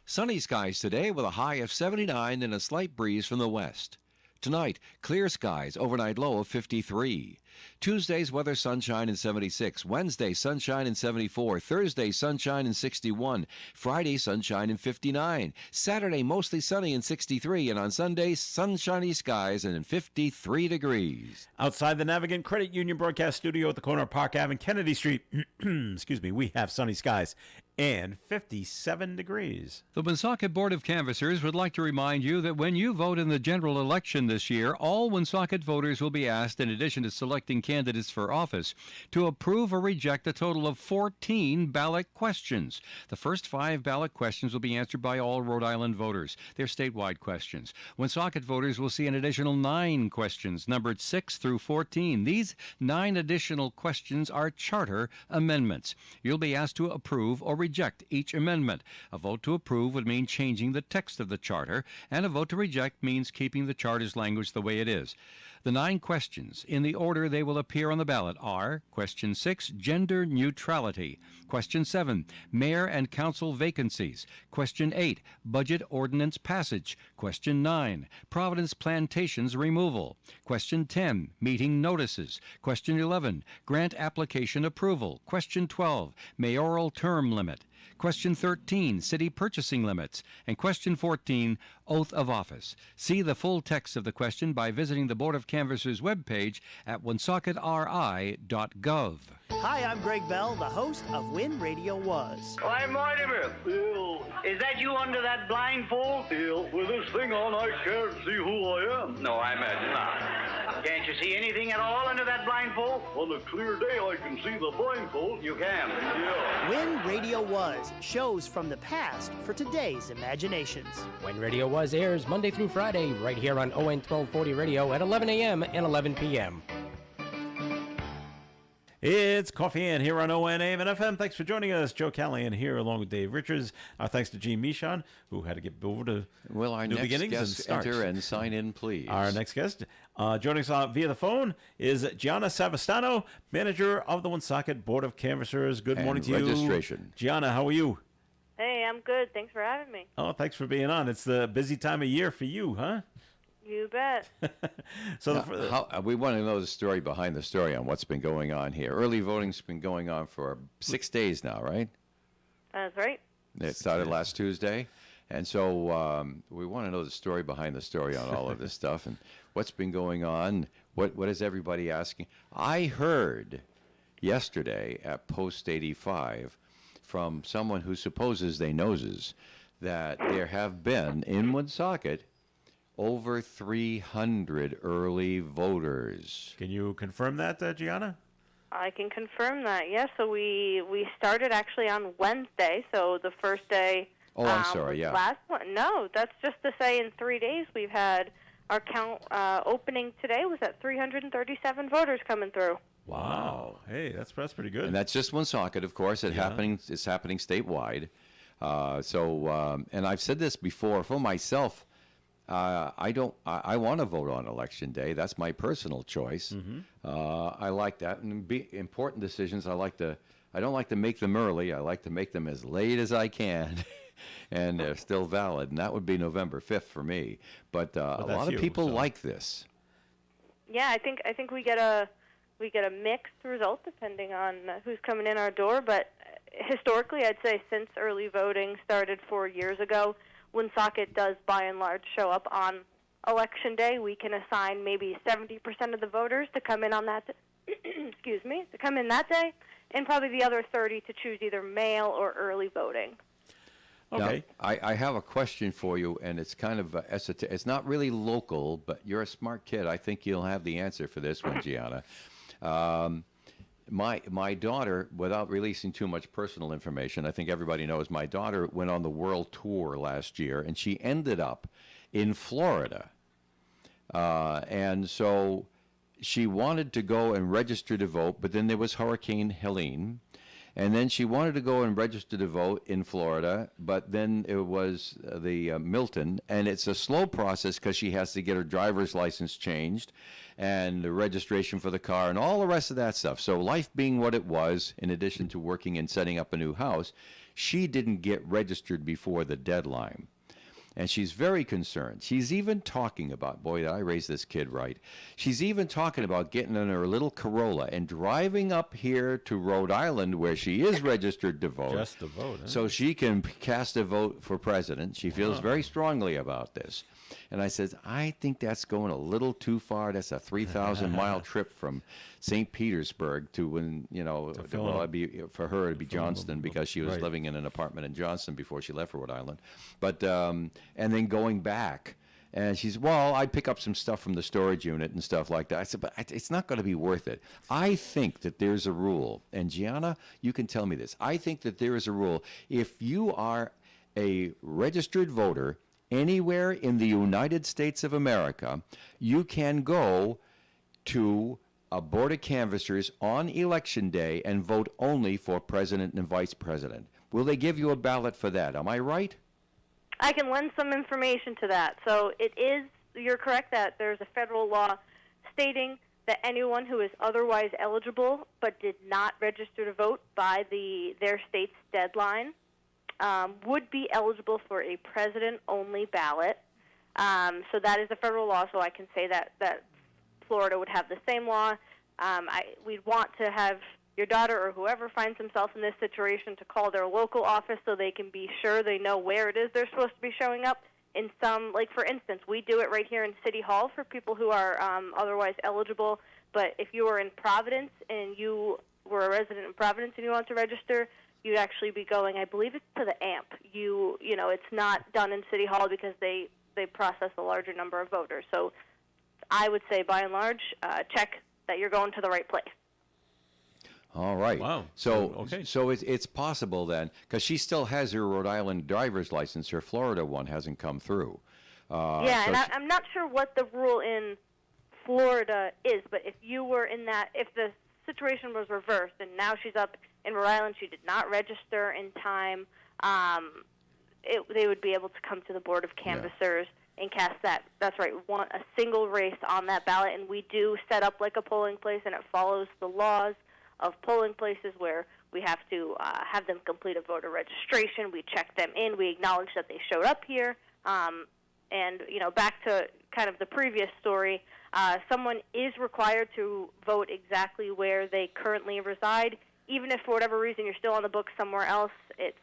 S1: Sunny skies today with a high of 79 and a slight breeze from the west. Tonight, clear skies, overnight low of 53. Tuesday's weather, sunshine and 76. Wednesday, sunshine and 74. Thursday, sunshine and 61. Friday, sunshine and 59. Saturday, mostly sunny and 63. And on Sunday, sunshiny skies and 53 degrees.
S5: Outside the Navigant Credit Union broadcast studio at the corner of Park Ave and Kennedy Street, excuse me, we have sunny skies and 57 degrees.
S6: The Woonsocket Board of Canvassers would like to remind you that when you vote in the general election this year, all Woonsocket voters will be asked, in addition to selecting candidates for office, to approve or reject a total of 14 ballot questions. The first 5 ballot questions will be answered by all Rhode Island voters. They're statewide questions. Woonsocket voters will see an additional 9 questions, numbered 6 through 14. These 9 additional questions are charter amendments. You'll be asked to approve or reject each amendment. A vote to approve would mean changing the text of the charter, and a vote to reject means keeping the charter's language the way it is. The 9 questions, in the order they will appear on the ballot, are Question 6, Gender Neutrality. Question 7, Mayor and Council Vacancies. Question 8, Budget Ordinance Passage. Question 9, Providence Plantations Removal. Question 10, Meeting Notices. Question 11, Grant Application Approval. Question 12, Mayoral Term Limit. Question 13, City Purchasing Limits. And Question 14, Oath of Office. See the full text of the question by visiting the Board of Canvassers webpage at woonsocketri.gov.
S7: Hi, I'm Greg Bell, the host of When Radio Was.
S8: Oh, I'm Mortimer.
S9: Bill,
S8: Is that you under that blindfold?
S9: Bill, with this thing on, I can't see who I am.
S8: No, I imagine not. Can't you see anything at all under that blindfold?
S9: On a clear day, I can see the blindfold.
S8: You can.
S9: Yeah.
S7: When Radio Was, shows from the past for today's imaginations.
S10: When Radio Was airs Monday through Friday right here on ON 1240 Radio at 11 a.m. and 11 p.m.
S2: It's Coffee In here on ONAM and FM. Thanks for joining us. Joe Callahan here along with Dave Richards. Our thanks to Gene Michon, who had to get over to
S4: Will our
S2: New
S4: next
S2: Beginnings and
S4: guest
S2: start.
S4: enter and sign in, please?
S2: Our next guest, joining us via the phone, is Gianna Savastano, manager of the Woonsocket Board of Canvassers. Good
S4: And
S2: morning to you.
S4: registration.
S2: Gianna, how are you?
S11: Hey, I'm good. Thanks for having me.
S2: Oh, thanks for being on. It's the busy time of year for you, huh?
S11: You bet.
S2: So
S4: Now, we want to know the story behind the story on what's been going on here. Early voting's been going on for 6 days now, right?
S11: That's right.
S4: It started last Tuesday, And so we want to know the story behind the story on all of this stuff and what's been going on. What is everybody asking? I heard yesterday at Post 85 from someone who supposes they noses that there have been in Woonsocket over 300 early voters.
S2: Can you confirm that, Gianna?
S11: I can confirm that. Yes. So we started actually on Wednesday. So the first day.
S4: Oh, I'm sorry. Yeah.
S11: Last one. No, that's just to say in 3 days we've had our count opening today was at 337 voters coming through.
S2: Wow. Hey, that's pretty good.
S4: And that's just Woonsocket, of course. It's happening statewide. And I've said this before for myself. I want to vote on election day. That's my personal choice. I like that. And important decisions, I don't like to make them early. I like to make them as late as I can. And they're still valid. And that would be November 5th for me. But a lot of people like this.
S11: Yeah, I think we get a mixed result depending on who's coming in our door. But historically, I'd say since early voting started 4 years ago, Woonsocket does by and large show up on election day. We can assign maybe 70% of the voters to come in on that. Excuse me, to come in that day, and probably the other 30 to choose either mail or early voting.
S2: Okay.
S4: Now, I have a question for you, and it's kind of esoteric. It's not really local, but you're a smart kid. I think you'll have the answer for this one, Gianna. My daughter, without releasing too much personal information, I think everybody knows my daughter went on the world tour last year, and she ended up in Florida. And so she wanted to go and register to vote, but then there was Hurricane Helene. And then she wanted to go and register to vote in Florida, but then it was the Milton, and it's a slow process because she has to get her driver's license changed and the registration for the car and all the rest of that stuff. So life being what it was, in addition to working and setting up a new house, she didn't get registered before the deadline. And she's very concerned. She's even talking about, boy, did I raise this kid right. She's even talking about getting in her little Corolla and driving up here to Rhode Island where she is registered to vote.
S2: Just to vote, huh?
S4: So she can cast a vote for president. She feels very strongly about this. And I said, I think that's going a little too far. That's a 3,000-mile trip from St. Petersburg to when, it'd be, for her, it'd be Johnston because she was living in an apartment in Johnston before she left Rhode Island. But, and then going back. And she said, well, I'd pick up some stuff from the storage unit and stuff like that. I said, but it's not going to be worth it. I think that there's a rule. And Gianna, you can tell me this. I think that there is a rule. If you are a registered voter anywhere in the United States of America, you can go to a board of canvassers on election day and vote only for president and vice president. Will they give you a ballot for that? Am I right?
S11: I can lend some information to that. So you're correct that there's a federal law stating that anyone who is otherwise eligible but did not register to vote by their state's deadline would be eligible for a president-only ballot. So that is a federal law, so I can say that Florida would have the same law. We'd want to have your daughter or whoever finds themselves in this situation to call their local office so they can be sure they know where it is they're supposed to be showing up. In some, like for instance, we do it right here in City Hall for people who are otherwise eligible, but if you were in Providence and you were a resident in Providence and you want to register, you'd actually be going, I believe it's to the AMP. It's not done in City Hall because they process a larger number of voters. So I would say, by and large, check that you're going to the right place.
S4: All right.
S2: Wow.
S4: So it's possible then, because she still has her Rhode Island driver's license. Her Florida one hasn't come through.
S11: I'm not sure what the rule in Florida is, but if you were in that, if the situation was reversed and now she's up in Rhode Island, she did not register in time, they would be able to come to the Board of Canvassers and cast that. That's right, a single race on that ballot, and we do set up like a polling place, and it follows the laws of polling places where we have to have them complete a voter registration. We check them in. We acknowledge that they showed up here. And, back to kind of the previous story, someone is required to vote exactly where they currently reside. Even if for whatever reason you're still on the books somewhere else, it's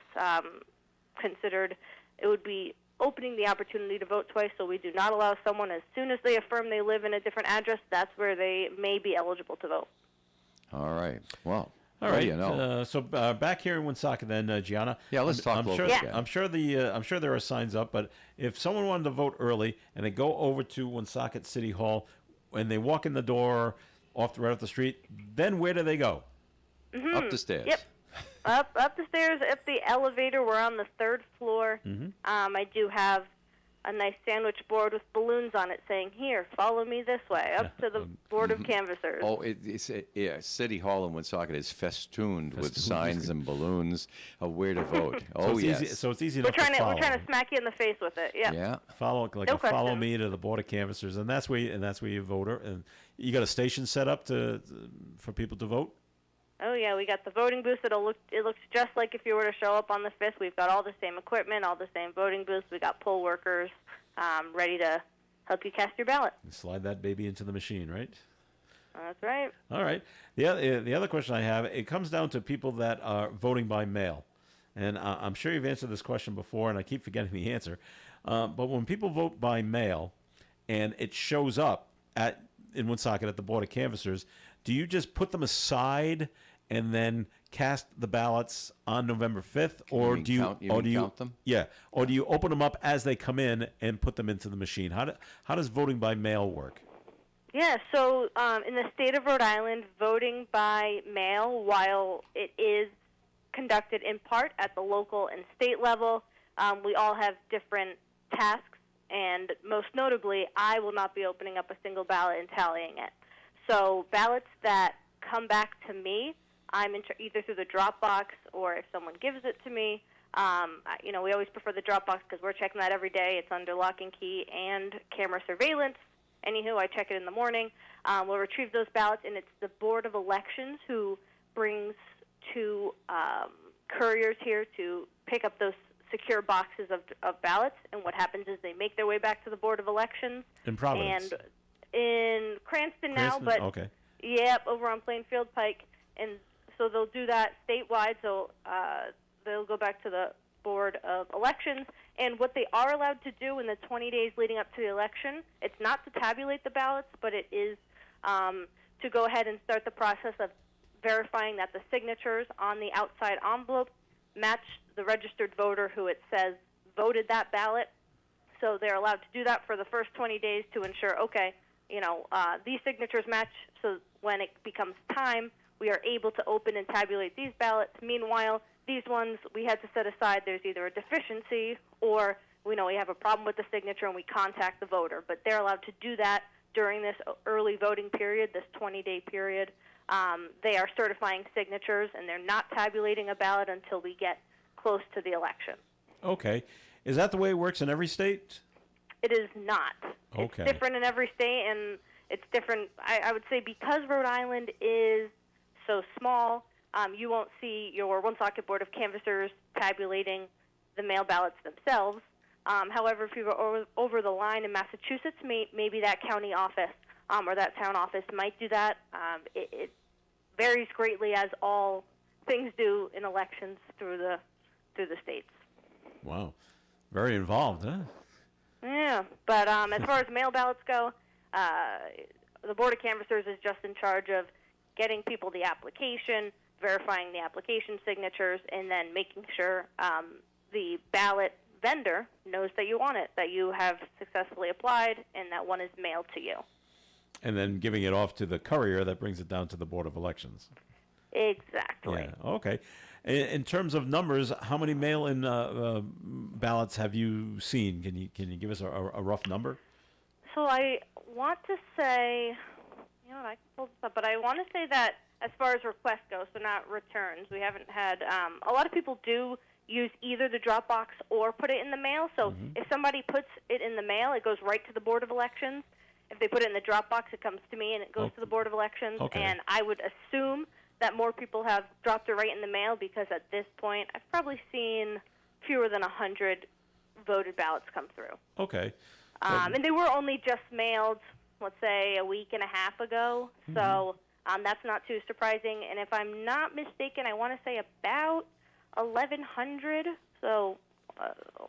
S11: considered it would be opening the opportunity to vote twice, so we do not allow someone, as soon as they affirm they live in a different address, that's where they may be eligible to vote.
S4: All right. Well,
S2: All
S4: what
S2: right.
S4: do you know?
S2: So back here in Woonsocket, then, Gianna.
S4: Yeah, let's talk
S2: I'm
S4: local
S2: sure,
S4: again.
S2: I'm sure I'm sure there are signs up, but if someone wanted to vote early and they go over to Woonsocket City Hall and they walk in the door right off the street, then where do they go?
S4: Up the stairs.
S11: Yep. Up the stairs, up the elevator. We're on the 3rd floor. I do have a nice sandwich board with balloons on it saying, "Here, follow me this way," up to the Board of Canvassers.
S4: Oh, yeah. City Hall in Woonsocket is festooned with signs and balloons of where to vote. Oh,
S2: it's
S4: yes.
S2: easy, so it's easy
S11: We're
S2: enough to follow.
S11: trying to smack you in the face with it. Yeah.
S4: Yeah.
S2: Follow
S11: No
S2: follow
S11: question.
S2: me to the Board of Canvassers, and that's where you vote. And you got a station set up for people to vote.
S11: Oh yeah, we got the voting booths. It looks just like if you were to show up on the 5th. We've got all the same equipment, all the same voting booths. We got poll workers ready to help you cast your ballot.
S2: Slide that baby into the machine, right?
S11: That's right.
S2: All right. The other question I have, it comes down to people that are voting by mail. And I'm sure you've answered this question before, and I keep forgetting the answer. But when people vote by mail and it shows up in Woonsocket at the Board of Canvassers, do you just put them aside and then cast the ballots on November 5th? Or do you
S4: count them?
S2: Yeah. Or do you open them up as they come in and put them into the machine? How does voting by mail work?
S11: Yeah, so in the state of Rhode Island, voting by mail, while it is conducted in part at the local and state level, we all have different tasks, and most notably, I will not be opening up a single ballot and tallying it. So ballots that come back to me, I'm either through the Dropbox or if someone gives it to me. We always prefer the Dropbox because we're checking that every day. It's under lock and key and camera surveillance. Anywho, I check it in the morning. We'll retrieve those ballots, and it's the Board of Elections who brings two couriers here to pick up those secure boxes of ballots. And what happens is they make their way back to the Board of Elections.
S2: In Providence.
S11: And in Cranston now, but
S2: okay.
S11: Yep, over on Plainfield Pike, and so they'll do that statewide. So they'll go back to the Board of Elections, and what they are allowed to do in the 20 days leading up to the election, it's not to tabulate the ballots, but it is to go ahead and start the process of verifying that the signatures on the outside envelope match the registered voter who it says voted that ballot. So they're allowed to do that for the first 20 days to ensure, okay, these signatures match, so when it becomes time, we are able to open and tabulate these ballots. Meanwhile, these ones we had to set aside. There's either a deficiency or we have a problem with the signature and we contact the voter. But they're allowed to do that during this early voting period, this 20-day period. They are certifying signatures, and they're not tabulating a ballot until we get close to the election.
S2: Okay. Is that the way it works in every state?
S11: It is not.
S2: Okay.
S11: It's different in every state, and it's different. I would say because Rhode Island is so small, you won't see your Woonsocket Board of Canvassers tabulating the mail ballots themselves. However, if you go over the line in Massachusetts, maybe that county office or that town office might do that. It varies greatly, as all things do in elections through the states.
S2: Wow. Very involved, huh?
S11: Yeah, but as far as mail ballots go, the Board of Canvassers is just in charge of getting people the application, verifying the application signatures, and then making sure the ballot vendor knows that you want it, that you have successfully applied, and that one is mailed to you.
S2: And then giving it off to the courier that brings it down to the Board of Elections.
S11: Exactly.
S2: Yeah, okay. In terms of numbers, how many mail-in ballots have you seen? Can you give us a rough number?
S11: So I want to say, I can pull this up, but I want to say that as far as requests go, so not returns, we haven't had, a lot of people do use either the Dropbox or put it in the mail. So if somebody puts it in the mail, it goes right to the Board of Elections. If they put it in the Dropbox, it comes to me and it goes to the Board of Elections.
S2: Okay.
S11: And I would assume that more people have dropped it right in the mail because at this point, I've probably seen fewer than 100 voted ballots come through.
S2: Okay.
S11: And they were only just mailed, let's say, a week and a half ago. So that's not too surprising. And if I'm not mistaken, I want to say about 1,100. So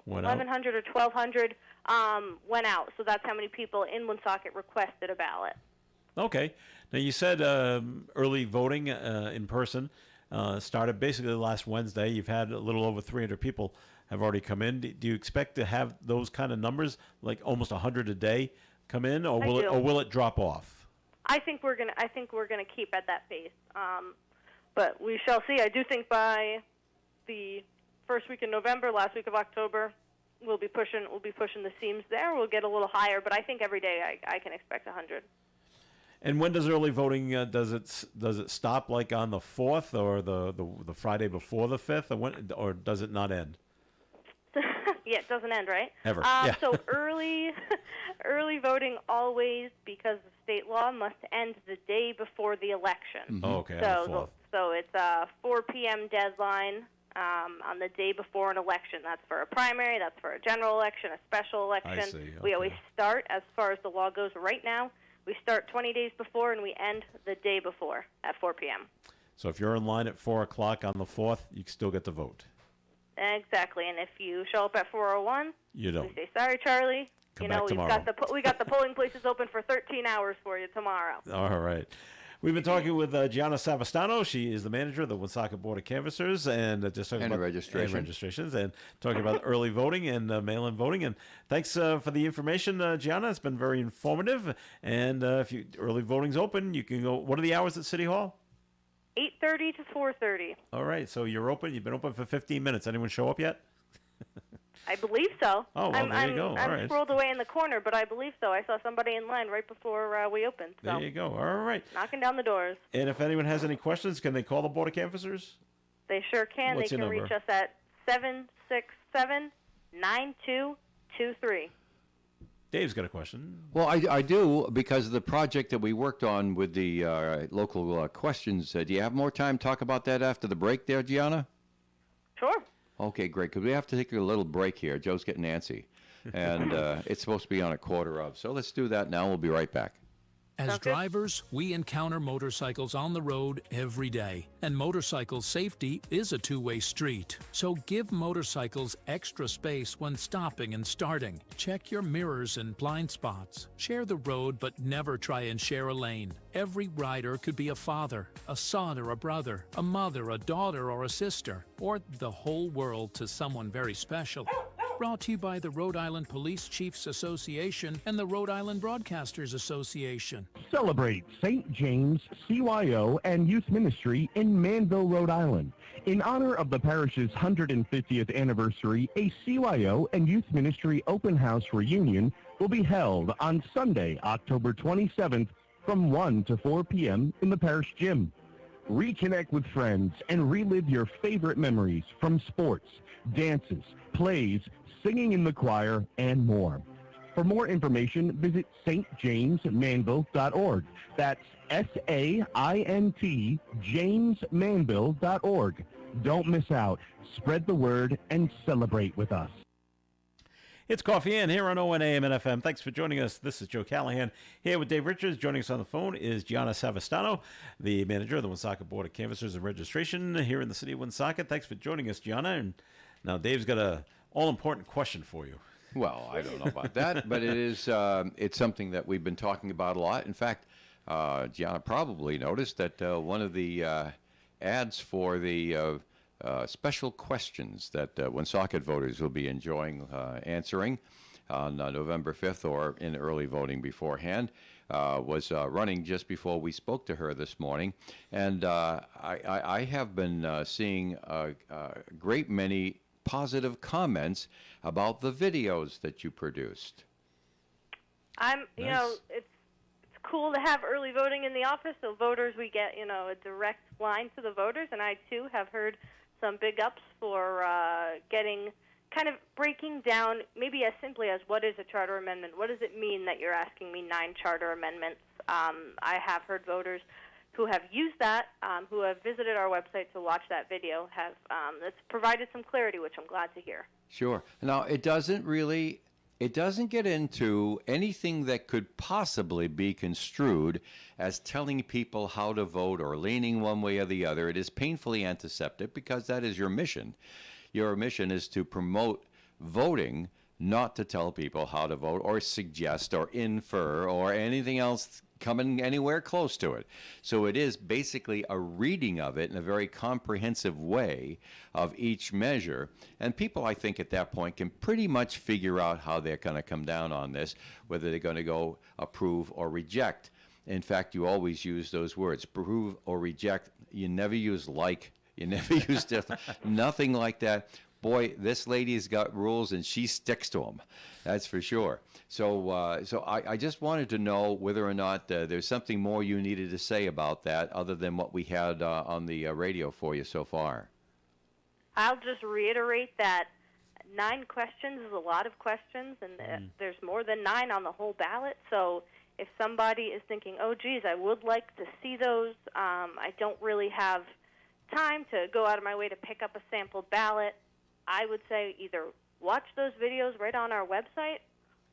S2: Went out?
S11: 1,100 or 1,200 went out. So that's how many people in Woonsocket requested a ballot.
S2: Okay. Now, you said early voting in person started basically last Wednesday. You've had a little over 300 people have already come in. Do you expect to have those kind of numbers, like almost 100 a day, come in, or will it drop off?
S11: I think we're gonna keep at that pace, but we shall see. I do think by the first week in November, last week of October, we'll be pushing the seams there. We'll get a little higher, but I think every day I can expect 100.
S2: And when does early voting does it stop, like on the 4th or the Friday before the 5th, or does it not end?
S11: Yeah, it doesn't end, right?
S2: Ever. Yeah.
S11: So early voting always, because of state law, must end the day before the election.
S2: Oh, okay.
S11: So it's a 4 p.m. deadline on the day before an election. That's for a primary, that's for a general election, a special election.
S2: I see. Okay.
S11: We always start, as far as the law goes right now, we start 20 days before and we end the day before at 4 p.m.
S2: So if you're in line at 4 o'clock on the 4th, you still get to vote.
S11: Exactly, and if you show up at 4:01,
S2: You don't.
S11: we say, sorry, Charlie.
S2: Come back tomorrow.
S11: We got the polling places open for 13 hours for you tomorrow.
S2: All right. We've been talking with Gianna Savastano. She is the manager of the Woonsocket Board of Canvassers and just talking about registrations and talking about early voting and mail-in voting. And thanks for the information, Gianna. It's been very informative. And if early voting's open, you can go. What are the hours at City Hall?
S11: 8:30 to 4:30.
S2: All right. So you're open. You've been open for 15 minutes. Anyone show up yet?
S11: I believe so.
S2: Oh, well, there you go. All
S11: I'm
S2: right.
S11: scrolled away in the corner, but I believe so. I saw somebody in line right before we opened. So
S2: There you go. All right.
S11: knocking down the doors.
S2: And if anyone has any questions, can they call the Board of Canvassers?
S11: They sure can.
S2: What's
S11: They
S2: your
S11: can reach
S2: number?
S11: us at 767-9223.
S2: Dave's got a question.
S4: Well, I do, because of the project that we worked on with the local questions. Do you have more time to talk about that after the break there, Gianna?
S11: Sure.
S4: Okay, great, because we have to take a little break here. Joe's getting antsy, and it's supposed to be on 1:15. So let's do that now. We'll be right back.
S12: As drivers, we encounter motorcycles on the road every day, and motorcycle safety is a two-way street. So give motorcycles extra space when stopping and starting. Check your mirrors and blind spots. Share the road, but never try and share a lane. Every rider could be a father, a son or a brother, a mother, a daughter or a sister, or the whole world to someone very special. Brought to you by the Rhode Island Police Chiefs Association and the Rhode Island Broadcasters Association.
S13: Celebrate St. James, CYO, and Youth Ministry in Manville, Rhode Island. In honor of the parish's 150th anniversary, a CYO and Youth Ministry open house reunion will be held on Sunday, October 27th from 1 to 4 p.m. in the parish gym. Reconnect with friends and relive your favorite memories from sports, dances, plays, singing in the choir, and more. For more information, visit stjamesmanville.org. That's SAINT, jamesmanville.org. Don't miss out. Spread the word and celebrate with us.
S2: It's Coffee In here on ONAM and FM. Thanks for joining us. This is Joe Callahan here with Dave Richards. Joining us on the phone is Gianna Savastano, the manager of the Woonsocket Board of Canvassers and Registration here in the city of Woonsocket. Thanks for joining us, Gianna. And now Dave's got a all-important question for you.
S4: Well, I don't know about that, but it is it's something that we've been talking about a lot. In fact, Gianna probably noticed that one of the ads for the special questions that Woonsocket voters will be enjoying answering on November 5th or in early voting beforehand was running just before we spoke to her this morning. And I have been seeing a great many positive comments about the videos that you produced.
S11: You know, it's cool to have early voting in the office, so voters, we get, a direct line to the voters, and I, too, have heard some big ups for breaking down maybe as simply as what is a charter amendment, what does it mean that you're asking me 9 charter amendments. I have heard voters who have used that, who have visited our website to watch that video, have it's provided some clarity, which I'm glad to hear.
S4: Sure. Now, it doesn't get into anything that could possibly be construed as telling people how to vote or leaning one way or the other. It is painfully antiseptic because that is your mission. Your mission is to promote voting not to tell people how to vote or suggest or infer or anything else coming anywhere close to it. So it is basically a reading of it in a very comprehensive way of each measure. And people, I think, at that point can pretty much figure out how they're going to come down on this, whether they're going to go approve or reject. In fact, you always use those words, approve or reject. You never use like. You never use nothing like that. Boy, this lady's got rules and she sticks to them. That's for sure. So I just wanted to know whether or not there's something more you needed to say about that other than what we had on the radio for you so far.
S11: I'll just reiterate that 9 questions is a lot of questions, and there's more than 9 on the whole ballot. So if somebody is thinking, oh, geez, I would like to see those, I don't really have time to go out of my way to pick up a sample ballot, I would say either watch those videos right on our website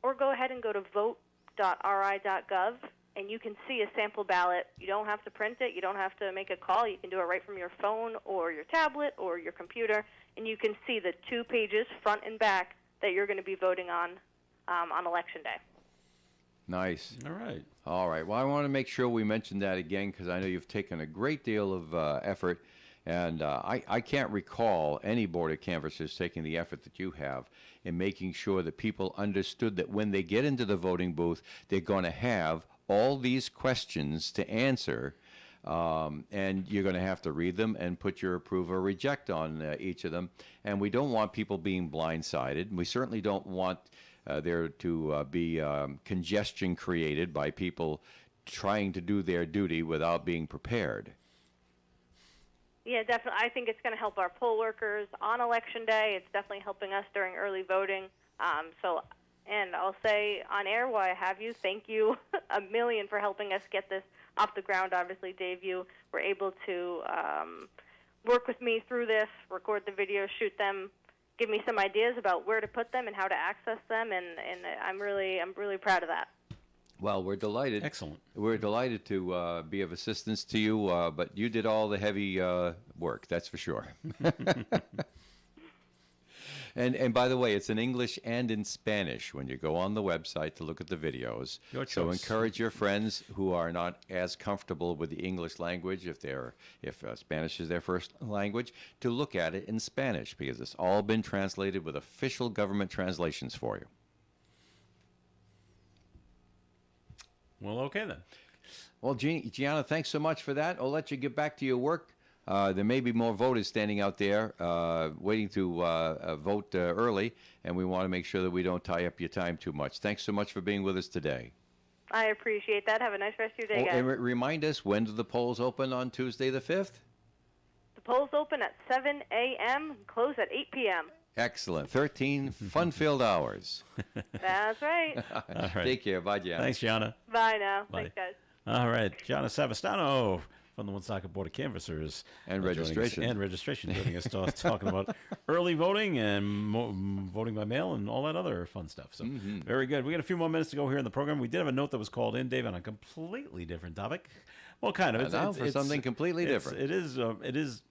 S11: or go ahead and go to vote.ri.gov, and you can see a sample ballot. You don't have to print it. You don't have to make a call. You can do it right from your phone or your tablet or your computer, and you can see the 2 pages, front and back, that you're going to be voting on Election Day.
S4: Nice.
S2: All right.
S4: All right. Well, I want to make sure we mention that again because I know you've taken a great deal of effort. And I can't recall any Board of Canvassers taking the effort that you have in making sure that people understood that when they get into the voting booth, they're going to have all these questions to answer, and you're going to have to read them and put your approve or reject on each of them. And we don't want people being blindsided. We certainly don't want there to be congestion created by people trying to do their duty without being prepared.
S11: Yeah, definitely. I think it's going to help our poll workers on Election Day. It's definitely helping us during early voting. And I'll say on air while I have you, thank you a million for helping us get this off the ground. Obviously, Dave, you were able to work with me through this, record the videos, shoot them, give me some ideas about where to put them and how to access them, and I'm really proud of that.
S4: Well, we're delighted.
S2: Excellent.
S4: We're delighted to be of assistance to you, but you did all the heavy work, that's for sure. And by the way, it's in English and in Spanish when you go on the website to look at the videos.
S2: Your
S4: So
S2: choice.
S4: encourage your friends who are not as comfortable with the English language, if Spanish is their first language, to look at it in Spanish because it's all been translated with official government translations for you.
S2: Well, okay then.
S4: Well, Gianna, thanks so much for that. I'll let you get back to your work. There may be more voters standing out there waiting to vote early, and we want to make sure that we don't tie up your time too much. Thanks so much for being with us today.
S11: I appreciate that. Have a nice rest of your day, guys.
S4: And remind us, when do the polls open on Tuesday the 5th?
S11: The polls open at 7 a.m. and close at 8 p.m.
S4: Excellent. 13 fun-filled hours.
S11: That's right.
S2: All right.
S4: Take care. Bye, Gianna.
S2: Thanks, Gianna.
S11: Bye now.
S2: Bye.
S11: Thanks, guys.
S2: All right, Gianna Savastano from the Woonsocket Board of Canvassers.
S4: And
S2: joining us-
S4: registration.
S2: And registration. Joining us talking about early voting and voting by mail and all that other fun stuff. So very good. We got a few more minutes to go here in the program. We did have a note that was called in, Dave, on a completely different topic. Well, kind of.
S4: Now for something completely different.
S2: It is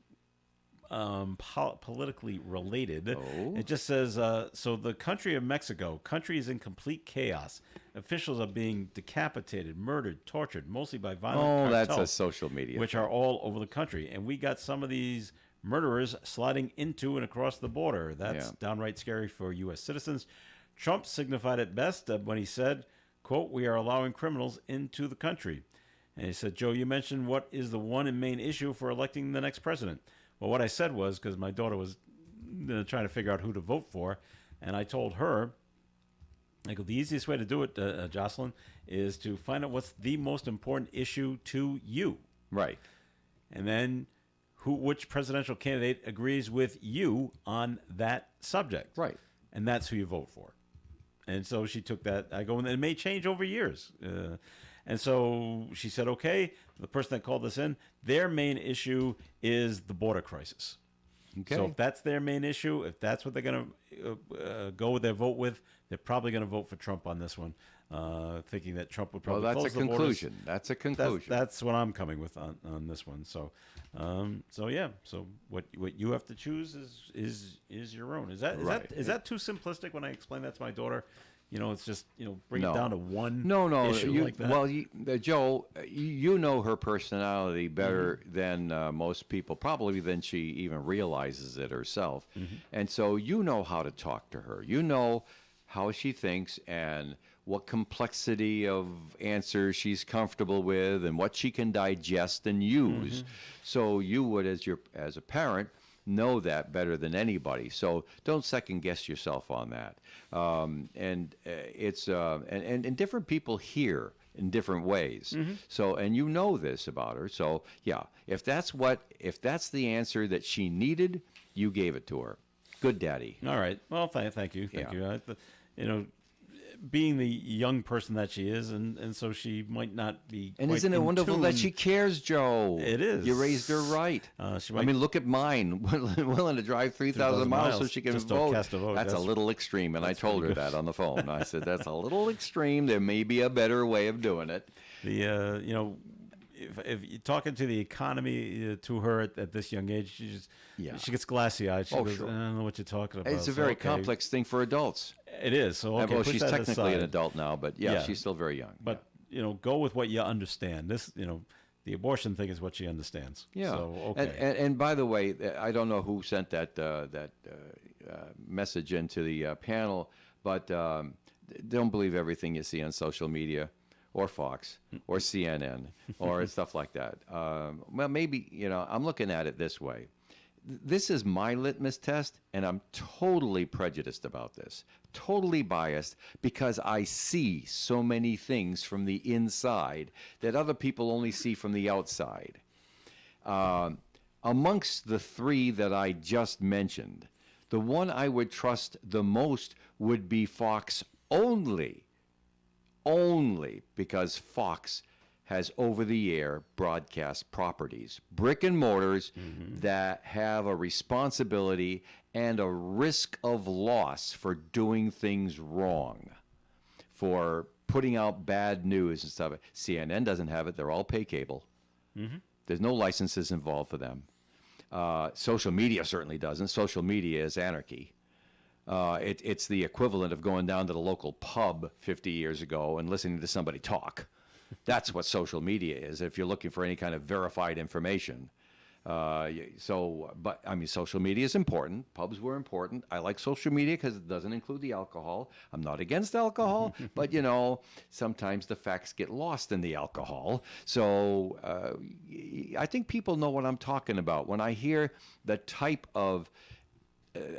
S2: politically related.
S4: Oh.
S2: It just says, so the country of Mexico, country is in complete chaos. Officials are being decapitated, murdered, tortured, mostly by violent
S4: That's
S2: cartels,
S4: a social media
S2: which
S4: thing.
S2: are all over the country. And we got some of these murderers sliding into and across the border. That's downright scary for U.S. citizens. Trump signified it best when he said, quote, "We are allowing criminals into the country." And he said, Joe, you mentioned what is the one and main issue for electing the next president. Well, what I said was, because my daughter was trying to figure out who to vote for, and I told her, I go, the easiest way to do it, Jocelyn, is to find out what's the most important issue to you.
S4: Right.
S2: And then which presidential candidate agrees with you on that subject.
S4: Right.
S2: And that's who you vote for. And so she took that. I go, and it may change over years. And so she said, okay, the person that called us in, their main issue is the border crisis.
S1: Okay.
S2: So if that's their main issue, if that's what they're going to go with their vote with, they're probably going to vote for Trump on this one, thinking that Trump would probably
S1: Well, that's
S2: close
S1: a
S2: the borders.
S1: conclusion. That's a conclusion.
S2: That's what I'm coming with on this one. So, yeah. So what you have to choose is your own. Is that too simplistic when I explain that to my daughter? It's just bring it down to one issue like that.
S1: Well, Joe, you know her personality better than most people, probably than she even realizes it herself, and so you know how to talk to her. You know how she thinks and what complexity of answers she's comfortable with and what she can digest and use. So you would, as a parent, know that better than anybody. So don't second guess yourself on that. And different people hear in different ways. So, and you know this about her. So yeah, if that's the answer that she needed, you gave it to her. Good daddy.
S2: All right. Well, thank you. Thank you. Being the young person that she is, and so she might not be.
S1: And
S2: quite
S1: isn't it
S2: in
S1: wonderful
S2: tune.
S1: that she cares, Joe?
S2: It is.
S1: You raised her right. I mean, look at mine. Willing to drive 3,000 miles so she can
S2: just don't
S1: vote.
S2: cast a vote.
S1: That's a little extreme, and I told her that on the phone. I said, that's a little extreme. There may be a better way of doing it.
S2: If you're talking to the economy to her at this young age, she gets glassy eyed. She goes,
S1: sure.
S2: I don't know what you're talking about.
S1: It's a very complex thing for adults.
S2: It is. So okay,
S1: well,
S2: put
S1: she's
S2: that
S1: technically
S2: aside.
S1: an adult now, but yeah, she's still very young.
S2: But go with what you understand. This, the abortion thing is what she understands.
S1: Yeah.
S2: So okay.
S1: And by the way, I don't know who sent that message into the panel, but don't believe everything you see on social media, or Fox, or CNN, or stuff like that. Well, maybe I'm looking at it this way. This is my litmus test, and I'm totally prejudiced about this, totally biased, because I see so many things from the inside that other people only see from the outside. Amongst the three that I just mentioned, the one I would trust the most would be Fox only because Fox has over-the-air broadcast properties, brick and mortars that have a responsibility and a risk of loss for doing things wrong, for putting out bad news and stuff. CNN doesn't have it. They're all pay cable. There's no licenses involved for them. Social media certainly doesn't. Social media is anarchy. It's the equivalent of going down to the local pub 50 years ago and listening to somebody talk. That's what social media is, if you're looking for any kind of verified information. But I mean, social media is important. Pubs were important. I like social media because it doesn't include the alcohol. I'm not against alcohol, but sometimes the facts get lost in the alcohol. So I think people know what I'm talking about. When I hear the type of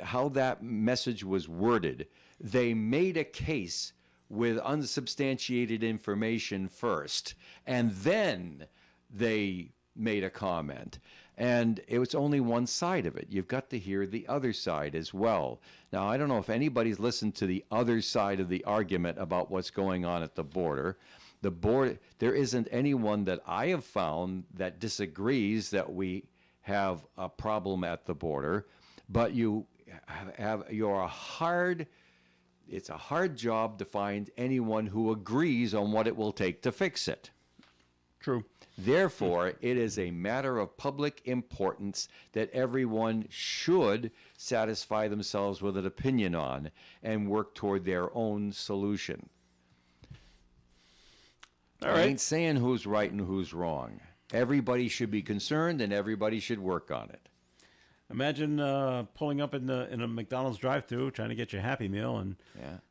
S1: how that message was worded, they made a case with unsubstantiated information first, and then they made a comment. And it was only one side of it. You've got to hear the other side as well. Now, I don't know if anybody's listened to the other side of the argument about what's going on at the border. There isn't anyone that I have found that disagrees that we have a problem at the border, but it's a hard job to find anyone who agrees on what it will take to fix it.
S2: True.
S1: Therefore, it is a matter of public importance that everyone should satisfy themselves with an opinion on and work toward their own solution.
S2: All
S1: I
S2: right.
S1: ain't saying who's right and who's wrong. Everybody should be concerned, and everybody should work on it.
S2: Imagine pulling up in a McDonald's drive-thru trying to get your Happy Meal, and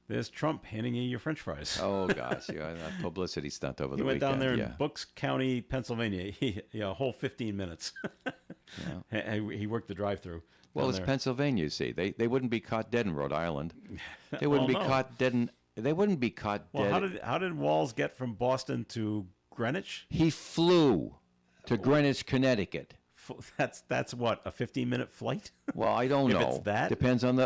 S2: there's Trump handing you your French fries.
S1: Oh, gosh. That publicity stunt over the
S2: He went
S1: weekend.
S2: down there in Bucks County, Pennsylvania, a whole 15 minutes. He worked the drive-thru.
S1: Well, it's
S2: there.
S1: Pennsylvania, you see. They wouldn't be caught dead in Rhode Island. They wouldn't be caught dead in... They wouldn't be caught dead...
S2: Well, how did Walls get from Boston to Greenwich?
S1: He flew to Greenwich, Connecticut.
S2: That's what, a 15-minute flight?
S1: Well, I don't know.
S2: If it's that?
S1: Depends on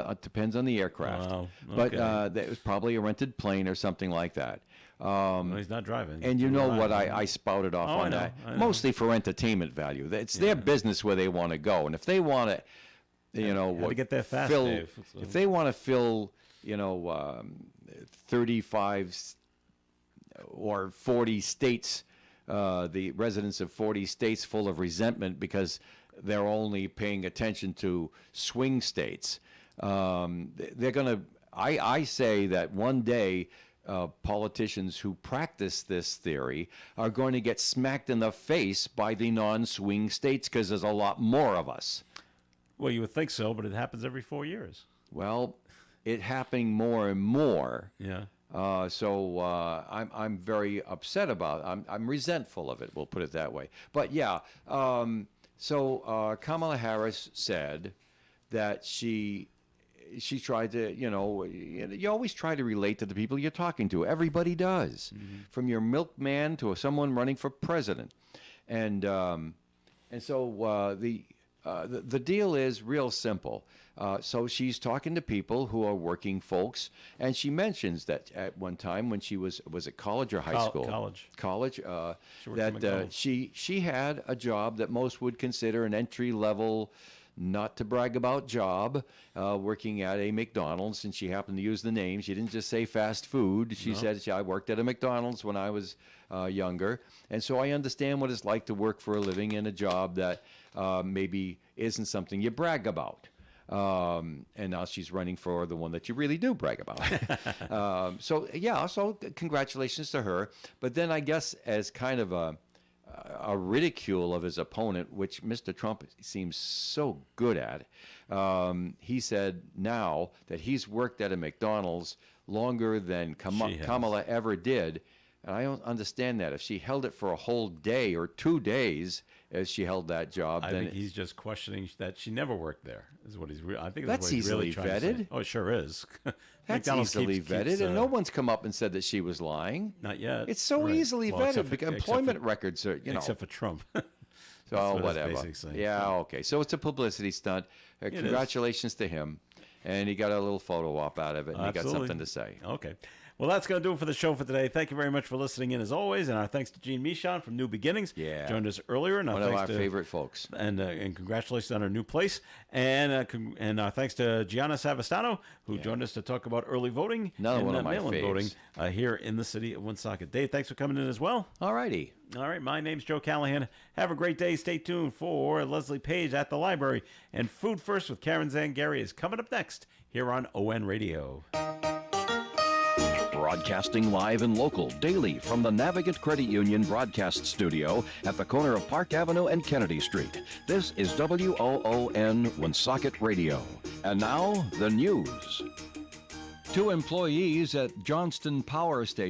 S1: the aircraft.
S2: Oh,
S1: But
S2: okay.
S1: it was probably a rented plane or something like that.
S2: Well, he's not driving.
S1: And you know what I spouted off on that?
S2: I know.
S1: Mostly for entertainment value. It's their business where they want to go. And if they want to...
S4: you know,
S2: Had to get there fast,
S4: fill,
S2: Dave. So-
S4: if they want to fill, 35 or 40 states, the residents of 40 states full of resentment because they're only paying attention to swing states. They're going to, I say that one day politicians who practice this theory are going to get smacked in the face by the non-swing states because there's a lot more of us.
S2: Well, you would think so, but it happens every 4 years.
S4: Well, it happening more and more.
S2: Yeah.
S4: So I'm very upset about it. I'm resentful of it. We'll put it that way. But yeah, so Kamala Harris said that she tried to, you always try to relate to the people you're talking to. Everybody does, from your milkman to someone running for president, and so the deal is real simple. So she's talking to people who are working folks, and she mentions that at one time when she was it college or high school? College. That she had a job that most would consider an entry level, not to brag about job, working at a McDonald's, and she happened to use the name. She didn't just say fast food. She said, I worked at a McDonald's when I was younger, and so I understand what it's like to work for a living in a job that maybe isn't something you brag about. And now she's running for the one that you really do brag about. So congratulations to her. But then I guess as kind of a ridicule of his opponent, which Mr. Trump seems so good at, he said now that he's worked at a McDonald's longer than Kamala ever did. And I don't understand that. If she held it for a whole day or 2 days as she held that job,
S2: I
S4: then
S2: think he's just questioning that she never worked there. Is what he's. I think
S4: that's
S2: what he's
S4: easily
S2: really trying to say.
S4: vetted.
S2: Oh, it sure is.
S4: That's
S2: McDonald's
S4: easily
S2: keeps,
S4: vetted, and no one's come up and said that she was lying.
S2: Not yet.
S4: It's so
S2: Right.
S4: easily
S2: Well,
S4: vetted.
S2: except for-
S4: Employment records are,
S2: except for Trump.
S4: So
S2: what it's
S4: whatever.
S2: basically saying.
S4: Yeah, okay. So it's a publicity stunt.
S2: It is.
S4: Congratulations to him, and he got a little photo op out of it, and he got
S2: Absolutely.
S4: something to say.
S2: Okay. Well, that's going to do it for the show for today. Thank you very much for listening in, as always, and our thanks to Gene Michon from New Beginnings.
S4: Yeah.
S2: Joined us earlier. And
S4: One of our favorite folks.
S2: And congratulations on our new place. And our thanks to Gianna Savastano, who joined us to talk about early voting.
S4: Another
S2: and
S4: one of my
S2: mail-in
S4: faves.
S2: voting here in the city of Woonsocket. Dave, thanks for coming in as well.
S4: All righty.
S2: All right, my name's Joe Callahan. Have a great day. Stay tuned for Leslie Page at the library. And Food First with Karen Zangari is coming up next here on ON Radio.
S1: Broadcasting live and local daily from the Navigant Credit Union broadcast studio at the corner of Park Avenue and Kennedy Street. This is WOON Woonsocket Radio. And now, the news.
S6: 2 employees at Johnston Power Station